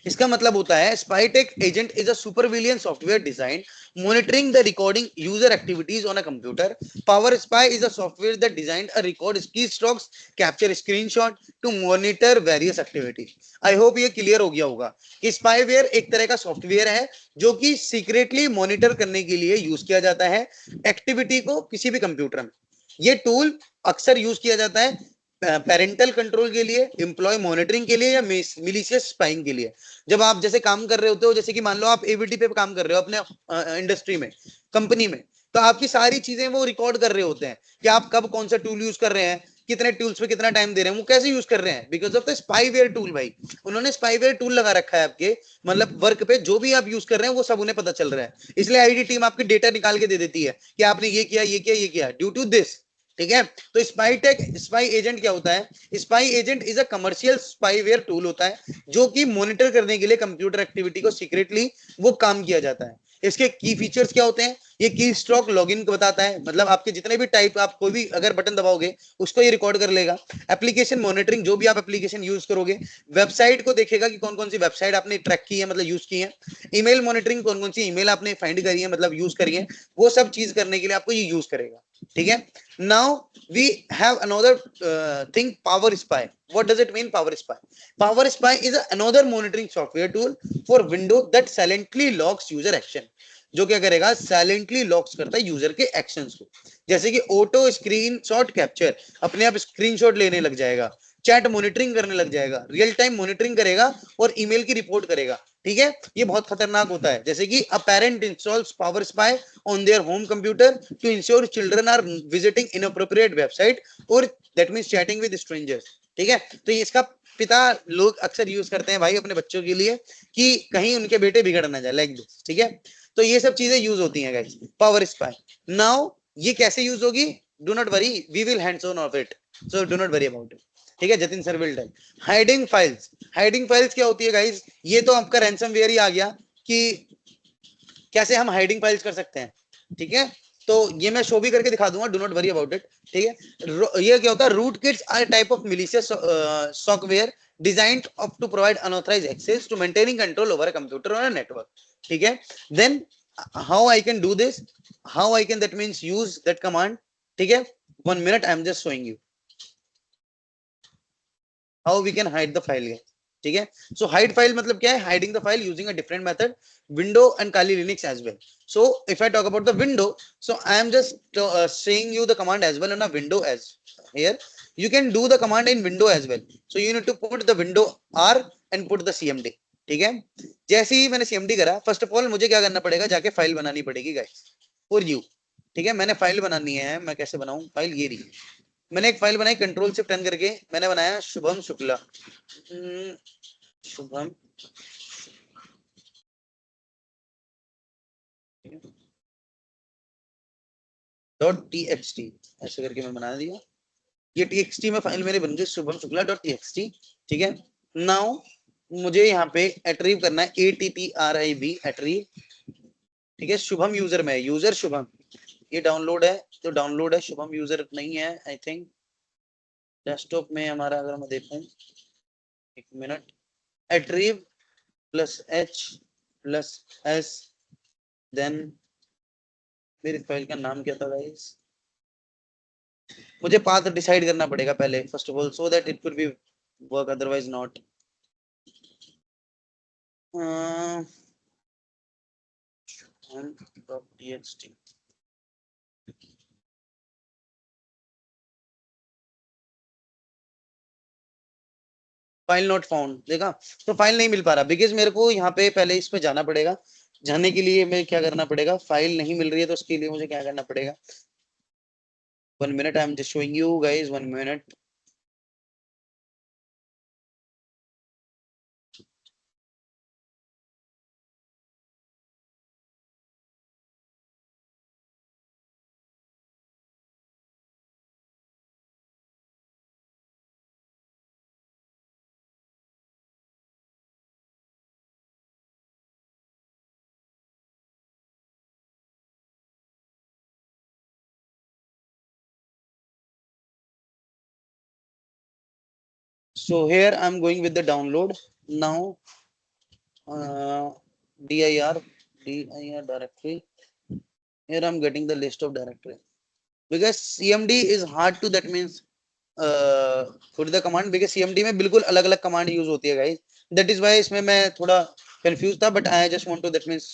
इसका मतलब होता है Spytech agent is a surveillance software design monitoring the recording user activities on a computer. Power Spy is a software that designed a record keystrokes, capture screenshot to monitor various activities. I hope ये clear हो गया होगा कि spyware एक तरह का software है जो कि सीक्रेटली मॉनिटर करने के लिए यूज किया जाता है एक्टिविटी को किसी भी कंप्यूटर में। ये टूल अक्सर यूज किया जाता है पेरेंटल कंट्रोल के लिए, एम्प्लॉय मॉनिटरिंग के लिए या मिलिशियस स्पाइंग के लिए। जब आप जैसे काम कर रहे होते हो, जैसे कि मान लो आप AVT पे काम कर रहे हो अपने इंडस्ट्री में, कंपनी में, तो आपकी सारी चीजें वो रिकॉर्ड कर रहे होते हैं कि आप कब कौन सा टूल यूज कर रहे हैं, कितने टूल्स पे कितना टाइम दे रहे हैं, वो कैसे यूज कर रहे हैं, because of the spyware tool. भाई उन्होंने स्पाईवेयर टूल लगा रखा है आपके मतलब वर्क पे, जो भी आप यूज कर रहे हैं वो सब उन्हें पता चल रहा है। इसलिए IT टीम आपकी डेटा निकाल के दे देती है कि आपने ये किया, ये किया, ये किया, ड्यू टू दिस, ठीक है। तो स्पाई एजेंट क्या होता है, spy agent is a commercial spyware tool होता है जो कि मॉनिटर करने के लिए कंप्यूटर एक्टिविटी को सीक्रेटली वो काम किया जाता है। इसके की फीचर्स क्या होते हैं, ये की स्ट्रोक लॉगिन को बताता है, मतलब आपके जितने भी टाइप, आप कोई भी अगर बटन दबाओगे उसको ये रिकॉर्ड कर लेगा। एप्लीकेशन मॉनिटरिंग, जो भी आप एप्लीकेशन यूज करोगे, वेबसाइट को देखेगा कि कौन कौन सी वेबसाइट आपने ट्रैक की है, मतलब यूज की है। ईमेल मॉनिटरिंग, कौन कौन सी ईमेल आपने फाइंड करी है, मतलब यूज करी है, वो सब चीज करने के लिए आपको ये यूज करेगा, ठीक है। Now we have another thing, power spy. What does it mean, Power Spy? Power Spy is another monitoring software tool for Windows that silently logs user action. जो क्या करेगा, साइलेंटली लॉक्स करता है यूजर के actions को, जैसे कि auto screenshot capture, अपने आप स्क्रीनशॉट लेने लग जाएगा, चैट मॉनिटरिंग करने लग जाएगा, रियल टाइम मॉनिटरिंग करेगा और ईमेल की रिपोर्ट करेगा। ठीक है, ये बहुत खतरनाक होता है। जैसे कि a parent installs Power Spy on their home computer to ensure children are visiting inappropriate website और that means chatting with strangers. ठीक है, तो ये इसका पिता लोग अक्सर यूज करते हैं भाई अपने बच्चों के लिए कि कहीं उनके बेटे बिगड़ ना जाए, लाइक दिस। ठीक है, तो ये सब चीजें यूज होती हैं गाइस, पावर स्पाई। नाउ ये कैसे यूज होगी, do not worry, we will hands on of it, so do not worry about it. ठीक है, Jatin sir will tell. Hiding files, hiding files क्या होती है गाइस, ये तो आपका रैंसमवेयर ही आ गया कि कैसे हम हाइडिंग फाइल्स कर सकते हैं। ठीक है, तो ये मैं शो भी करके दिखा दूंगा, do not worry about it. ठीक है, ये क्या होता है, rootkits are type of malicious software designed of to provide unauthorised access to maintaining control over a computer और अ नेटवर्क। ठीक है, then how I can do this, how I can that means use that command. ठीक है, 1 minute I am just showing you how we can hide the file. ठीक है, सो hide file मतलब क्या है, hiding the file using a different method, window and Kali Linux as well. So if I talk about the window, so I am just saying you the command as well on a window as here. You can do the command in window as well, so you need to put the window R and put the cmd. ठीक है, जैसे ही मैंने cmd करा, first of all मुझे क्या करना पड़ेगा, जाके फाइल बनानी पड़ेगी गाइस फॉर यू। ठीक है, मैंने फाइल बनानी है, मैं कैसे बनाऊं फाइल, ये रही। मैंने एक फाइल बनाई कंट्रोल शिफ्ट 10 करके, मैंने बनाया शुभम शुक्ला, शुभम .txt ऐसे करके मैं बना दिया। ये txt में फाइल मेरी बन गई शुभम शुक्ला .txt। ठीक है, नाउ मुझे यहाँ पे एट्रीव करना है, ATTRIB एट्रीव। ठीक है, शुभम यूजर में, यूजर शुभम, ये डाउनलोड है, तो डाउनलोड है, शुभम यूजर नहीं है आई थिंक। डेस्कटॉप में हमारा अगर मैं देखूं, एक minute, attrib plus H plus S, then मेरी फाइल का नाम क्या था गाइस, मुझे पाथ डिसाइड करना पड़ेगा पहले first of all, so that it could be work, otherwise not. .txt file not found, देखा, तो फाइल नहीं मिल पा रहा बिकॉज मेरे को यहाँ पे पहले इस पे जाना पड़ेगा। जाने के लिए मैं क्या करना पड़ेगा, फाइल नहीं मिल रही है तो उसके लिए मुझे क्या करना पड़ेगा। 1 minute, I am just showing you guys, 1 minute। So here I'm going with the download now. dir directory. Here I'm getting the list of directory because cmd is hard to, that means put the command, because cmd में बिल्कुल अलग अलग command use होती है guys, that is why इसमें मैं थोड़ा confused था, but I just want to, that means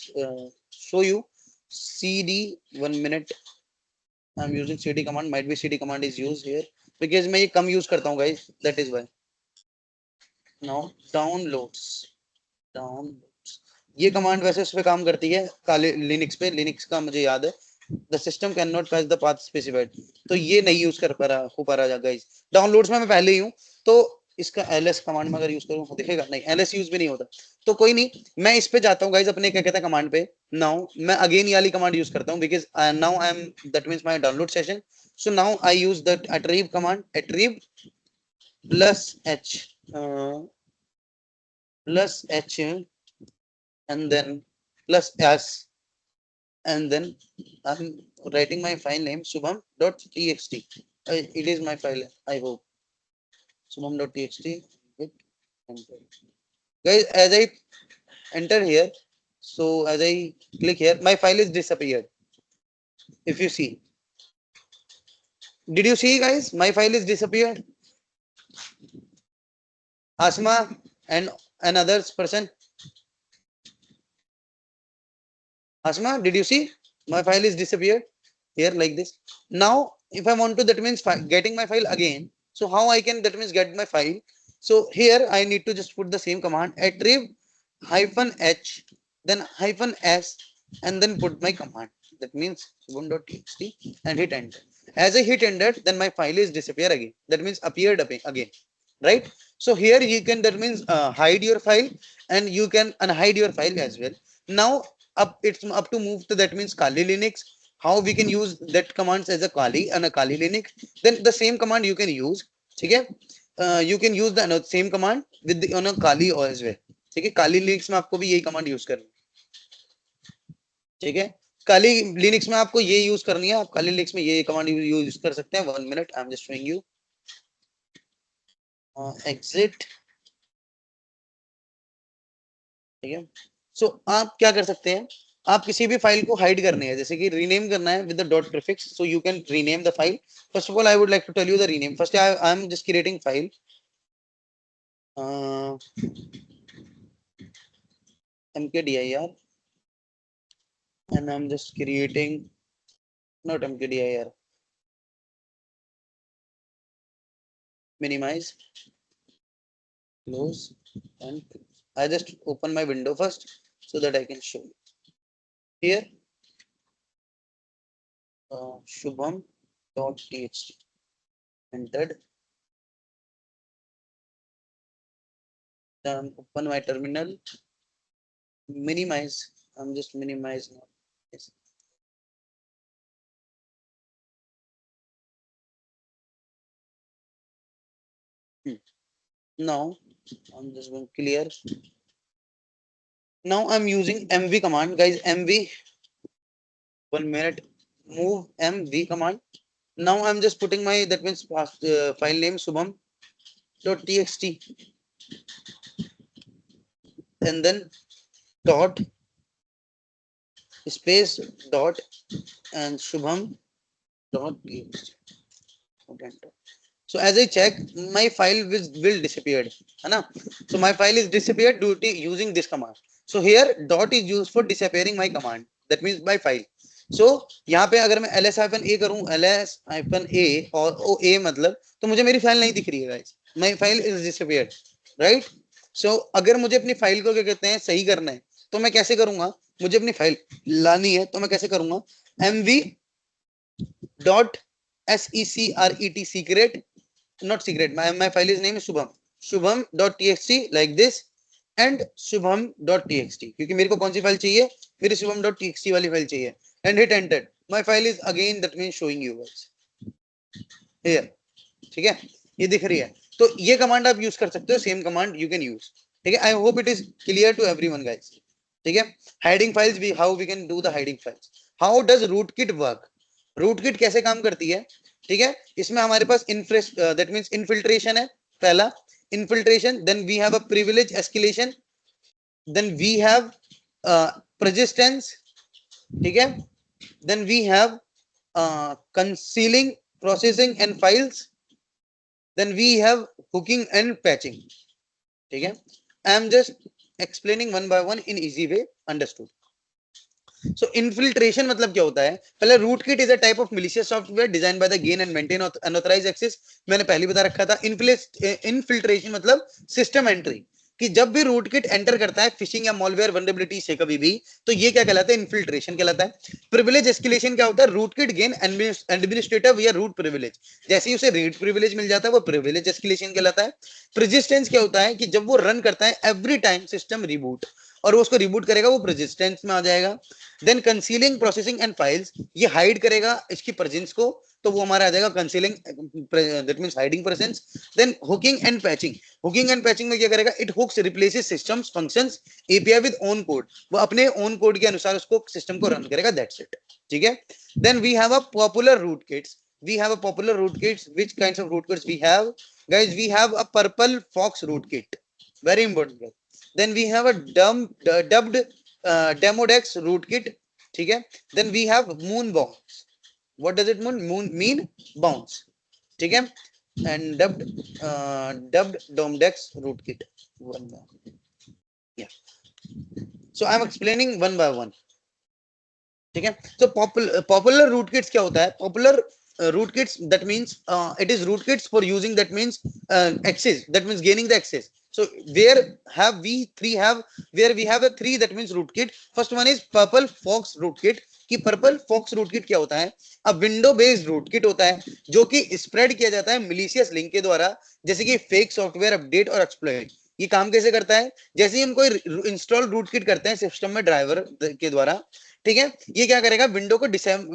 show you cd, 1 minute, I'm using cd command, might be cd command is used here because मैं ये कम use करता हूँ guys, that is why. Now downloads, ये command वैसे उस पे काम करती है काले लिनक्स पे, लिनक्स का मुझे याद है, the system can not patch the path specified, तो ये नहीं यूज कर पा रहा, हो पा रहा गाइस। डाउनलोड्स में मैं पहले ही हूँ, तो इसका ls कमांड में अगर यूज करूँ दिखेगा नहीं, ls यूज भी नहीं होता, तो कोई नहीं, मैं इस पे जाता हूँ गाइस अपने क्या कहता है कमांड पे। नाउ मैं अगेन ये वाली कमांड यूज करता हूँ because now I M, that means my download session, so now I use that attrive command, attrive plus h plus h and then plus s, and then I'm writing my file name subham.txt. It is my file, I hope. Subham.txt. Guys, as I enter here, so as I click here, my file is disappeared. If you see, did you see guys, my file is disappeared. Asma and another person, Asma, did you see my file is disappeared here like this. Now if I want to, that means getting my file again, so how I can, that means get my file, so here I need to just put the same command, attrive -h, then -s, and then put my command. That means subham.txt and hit enter. As I hit enter, then my file is disappear again. That means appeared again, right? So here you can, that means hide your file, and you can unhide your file as well. Now it's up to move to, that means Kali Linux. How we can use that commands as a Kali and a Kali Linux? Then the same command you can use. Okay, you can use the same command with the on a Kali as well. ठीक है, काली Linux में आपको भी यही command use करनी है. ठीक है, काली लिनक्स में आपको ये यूज करनी है. आप काली लिनक्स में ये कमांड यूज कर सकते हैं. 1 minute, I am just showing you. Exit. ठीक है, सो आप क्या कर सकते हैं, आप किसी भी फाइल को हाइड करनी है, जैसे कि रीनेम करना है with the dot prefix, so you can rename the file. First of all I would like to tell you the rename. First I am just creating file mkdir, and I'm just creating, not mkdir, minimize, close, and I just open my window first so that I can show you. Here shubham.txt, entered. Then open my terminal, minimize. I'm just minimize now. Yes. Now I'm just going clear. Now I'm using mv command, guys. Mv, 1 minute, move mv command. Now I'm just putting my, that means file name shubham.txt, and then dot space dot and shubham.txt. So as I check, my file will disappear, है ना? So my file is disappeared due to using this command. So here dot is used for disappearing my command. That means my file. So यहाँ पे अगर मैं ls-a करूँ, ls-a और o मतलब, तो मुझे मेरी फाइल नहीं दिख रही है guys. My file is disappeared, right? So अगर मुझे अपनी फाइल को क्या कहते हैं सही करना है, तो मैं कैसे करूंगा? मुझे अपनी फाइल लानी है, तो मैं कैसे करूंगा? mv.secret, secret, not secret, my file is name is shubham.txt like this, and shubham.txt, क्योंकि मेरे को कौन सी फाइल चाहिए? मेरी shubham.txt वाली फाइल चाहिए, and hit enter. My file is again, that means showing you guys here. ठीक है, ये दिख रही है. तो ये कमांड आप यूज कर सकते हो, same command you can use. ठीक है, I hope it is clear to everyone guys. ठीक है, हाइडिंग फाइल्स भी, how we can do the hiding files. How does rootkit work? Rootkit कैसे काम करती है? ठीक है, इसमें हमारे पास दैट मींस इनफिल्ट्रेशन है, पहला infiltration, then we have a privilege escalation, then we have persistence. ठीक है, then we have concealing, processing and files, then we have hooking and patching. ठीक है, I am just explaining one by one in easy way, understood. So infiltration मतलब क्या होता है? पहले rootkit is a type of malicious software designed by the gain and maintain unauthorized access. मैंने पहले बता रखा था. Infiltration मतलब system entry, कि जब भी रूटकिट एंटर करता है फिशिंग या मॉलवेयर वल्नरेबिलिटी से कभी भी, तो ये क्या कहलाता है? इन्फिल्ट्रेशन कहलाता है. प्रिविलेज एस्केलेशन क्या होता है? रूटकिट गेन एडमिनिस्ट्रेटिव या रूट प्रिविलेज, जैसे ही उसे रीड प्रिविलेज मिल जाता है वो प्रिविलेज एस्केलेशन कहलाता है. प्रेसिस्टेंस क्या होता है? कि जब वो रन करता है एवरी टाइम सिस्टम रिबूट, और वो उसको रिबूट करेगा, वो प्रेसिस्टेंस में आ जाएगा. Then concealing, processing and files, ये हाइड करेगा इसकी प्रेजेंस को, तो वो हमारा आ जाएगा concealing, that means hiding presence. Then hooking and patching, hooking and patching में क्या करेगा? It hooks replaces systems functions API with own code, वो अपने ओन कोड के अनुसार उसको सिस्टम को रन करेगा, दैट्स इट. ठीक है, then we have a popular rootkits. We have a popular rootkits. Which kinds of rootkits we have, guys? We have a purple fox rootkit, very important guys. Then we have a dubbed demodex rootkit. ठीक है, then we have moon bounce. What does it mean? Bounce. ठीक है, and dubbed domodex rootkit. Yeah, so I'm explaining one by one. ठीक है, so popular rootkits क्या होता है? Popular rootkits, that means it is rootkits for using, that means access, that means gaining the access. So where have we three have where we have a three, that means rootkit. First one is purple fox rootkit. कि purple fox rootkit क्या होता है? अब window based rootkit होता है जो कि spread किया जाता है मिलीशियस लिंक के द्वारा, जैसे कि फेक सॉफ्टवेयर अपडेट और एक्सप्लॉइट। ये काम कैसे करता है? जैसे ही हम कोई इंस्टॉल रूटकिट करते हैं सिस्टम में ड्राइवर के द्वारा, ठीक है, ये क्या करेगा? विंडो को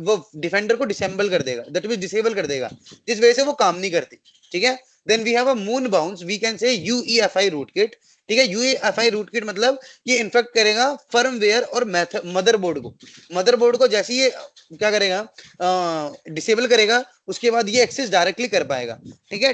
वो डिफेंडर को डिसेंबल कर देगा, दैट मींस डिसेबल कर देगा, जिस वजह से वो काम नहीं करती। ठीक है, then we have a moon bounce, we can say UEFI rootkit. ठीक है, यूईएफआई रूटकिट मतलब ये इन्फेक्ट करेगा फर्मवेयर और मदरबोर्ड को जैसे ये क्या करेगा? डिसेबल करेगा, उसके बाद ये एक्सेस डायरेक्टली कर पाएगा। ठीक है,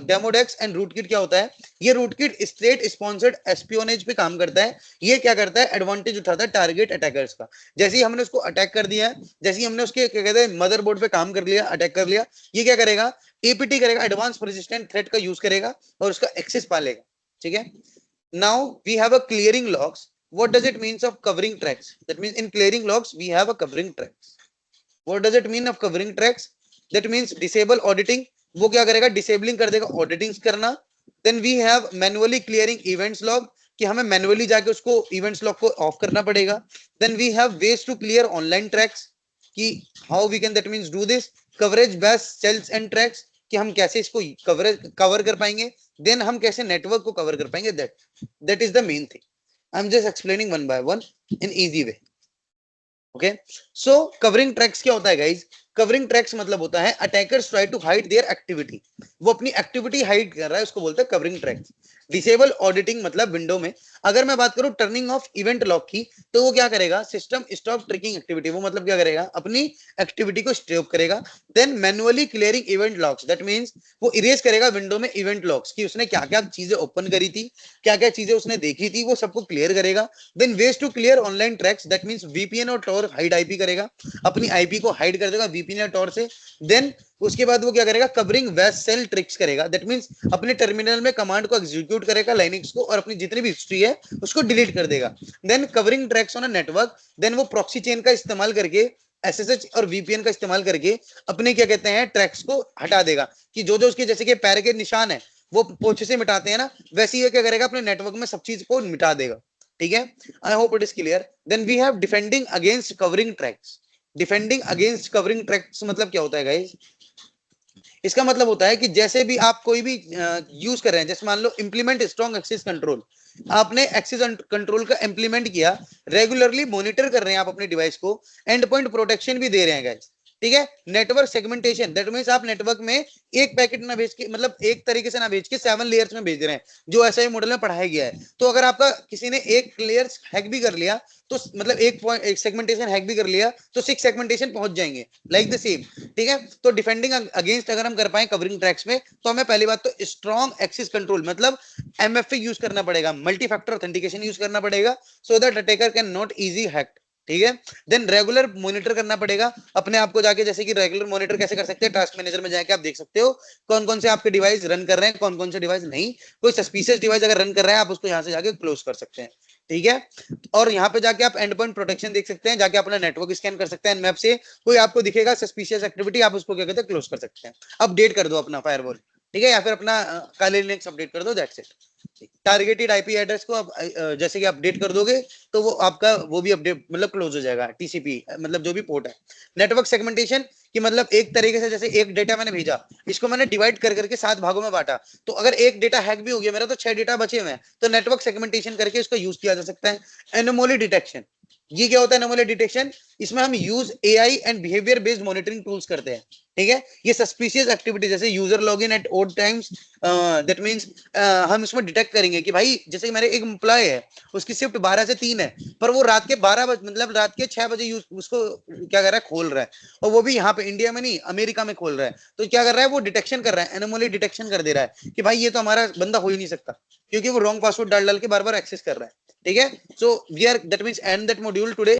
डेमोडेक्स एंड रूटकिट क्या होता है? ये रूटकिट स्टेट स्पॉन्सर्ड एस्पियोनेज पे काम करता है। ये क्या करता है? एडवांटेज उठाता है टारगेट अटैकर्स का। जैसे ही हमने उसको अटैक कर दिया है, जैसे ही हमने उसके क्या कहते हैं मदरबोर्ड पे काम कर लिया, अटैक कर लिया, ये क्या करेगा? एपीटी करेगा, एडवांस परसिस्टेंट थ्रेट का यूज करेगा और उसका एक्सेस पा लेगा। ठीक है, now we have a clearing logs. What does it means of covering tracks? That means in clearing logs we have a covering tracks. What does it mean of covering tracks? That means disable auditing. वो क्या करेगा? Disabling कर देगा ऑडिटिंग्स करना। Then we have manually clearing events log, कि हमें manually जाके उसको इवेंट्स लॉग को ऑफ करना पड़ेगा। Then we have ways to clear online tracks, कि how we can that means do this. Coverage based cells and tracks, कि हम कैसे इसको कवर कर पाएंगे, देन हम कैसे नेटवर्क को कवर कर पाएंगे, that is the main thing. I'm just explaining one by one in easy way. Okay, so covering tracks क्या होता है guys? Covering tracks मतलब होता है attackers try to hide their activity. वो अपनी एक्टिविटी हाइड कर रहा है, उसको बोलते हैं कवरिंग ट्रैक्स. डिसेबल ऑडिटिंग मतलब विंडो में अगर मैं बात करूं टर्निंग ऑफ इवेंट लॉक की, तो वो क्या करेगा? System stop tracking activity. वो मतलब क्या करेगा? अपनी एक्टिविटी को स्टॉप करेगा. Then manually clearing event logs, that means वो इरेज करेगा विंडो में इवेंट लॉक्स कि उसने क्या क्या चीजें ओपन करी थी, क्या क्या चीजें उसने देखी थी, वो सबको क्लियर करेगा. Then ways to clear online tracks, that means VPN और टॉर हाइड आईपी करेगा, अपनी आईपी को हाइड कर देगा वीपीएन या टॉर से. देन उसके बाद वो क्या करेगा? कवरिंग वेस्ट सेल ट्रिक्स करेगा, दैट मींस अपने टर्मिनल में कमांड को एग्जीक्यूट करेगा लाइनिक्स को, और अपनी जितनी भी हिस्ट्री है उसको डिलीट कर देगा. Then covering tracks on a network, then वो प्रॉक्सी चेन का इस्तेमाल करके एसएसएच और वीपीएन का इस्तेमाल करके अपने क्या कहते हैं ट्रैक्स को हटा देगा, कि जो जो उसके जैसे कि पैर के निशान है वो पोछे से मिटाते हैं ना, वैसे ही क्या करेगा? अपने नेटवर्क में सब चीज को मिटा देगा. ठीक है, I hope it is clear. Then we have defending against covering tracks. Defending against covering tracks मतलब क्या होता है गाइस? इसका मतलब होता है कि जैसे भी आप कोई भी यूज कर रहे हैं, जैसे मान लो इंप्लीमेंट स्ट्रॉन्ग एक्सेस कंट्रोल, आपने एक्सेस कंट्रोल का इंप्लीमेंट किया, रेगुलरली मॉनिटर कर रहे हैं आप अपने डिवाइस को, एंड पॉइंट प्रोटेक्शन भी दे रहे हैं गाइस. ठीक है, नेटवर्क सेगमेंटेशन, दैट मींस आप नेटवर्क में एक पैकेट ना भेज के, मतलब एक तरीके से ना भेज के 7 लेयर्स में भेज रहे हैं, जो एसआई मॉडल में पढ़ाया गया है. तो अगर आपका किसी ने एक लेयर हैक भी कर लिया, तो मतलब एक सेगमेंटेशन हैक भी कर लिया, तो 6 सेगमेंटेशन पहुंच जाएंगे लाइक द सेम. ठीक है, तो डिफेंडिंग अगेंस्ट अगर हम कर पाए कवरिंग ट्रैक्स में, तो हमें पहली बात तो स्ट्रॉन्ग एक्सेस कंट्रोल मतलब एमएफए यूज करना पड़ेगा, मल्टी फैक्टर ऑथेंटिकेशन यूज करना पड़ेगा, so that attacker can not easy hack. ठीक है, देन रेगुलर मॉनिटर करना पड़ेगा अपने आप को जाके, जैसे कि रेगुलर मॉनिटर कैसे कर सकते हैं? टास्क मैनेजर में जाके आप देख सकते हो कौन कौन से आपके डिवाइस रन कर रहे हैं, कौन कौन से डिवाइस नहीं. कोई सस्पिशियस डिवाइस अगर रन कर रहा है, आप उसको यहाँ से जाके क्लोज कर सकते हैं. ठीक है, और यहाँ पे जाके आप एंड पॉइंट प्रोटेक्शन देख सकते हैं, जाके अपना नेटवर्क स्कैन कर सकते हैं मैप से, कोई आपको दिखेगा सस्पिशियस एक्टिविटी, आप उसको क्या कहते हैं? क्लोज कर सकते हैं. अपडेट कर दो अपना फायरवॉल. ठीक है, या फिर अपना काले लिनक्स अपडेट कर दो, that's it. Targeted IP address को आप जैसे कि अपडेट कर दोगे, तो वो आपका वो भी अपडेट मतलब क्लोज हो जाएगा. टीसीपी मतलब जो भी पोर्ट है. नेटवर्क सेगमेंटेशन कि मतलब एक तरीके से, जैसे एक डेटा मैंने भेजा, इसको मैंने डिवाइड कर करके 7 भागों में बांटा, तो अगर एक डेटा हैक भी हो गया मेरा, तो 6 डेटा बचे हुए हैं, तो नेटवर्क सेगमेंटेशन करके इसका यूज किया जा सकता है. एनोमली डिटेक्शन, ये क्या होता है? एनोमली डिटेक्शन, इसमें हम use AI and behaviour based monitoring tools करते हैं. ठीक है, ये सस्पिशियस एक्टिविटी जैसे user login at odd times, that means हम इसमें डिटेक्ट करेंगे कि भाई जैसे मेरे एक एम्प्लॉय है, उसकी शिफ्ट 12 से 3 है, पर वो रात के 12 बजे मतलब रात के 6 बजे उसको क्या कर रहा है? खोल रहा है, और वो भी यहाँ पे इंडिया में नहीं, अमेरिका में खोल रहा है. तो क्या कर रहा है? वो डिटेक्शन कर रहा है, एनोमली डिटेक्शन कर दे रहा है कि भाई ये तो हमारा बंदा हो ही नहीं सकता, क्योंकि वो रॉन्ग पासवर्ड डाल डाल के बार बार एक्सेस कर रहा है. ठीक है, so we are that means end that module today.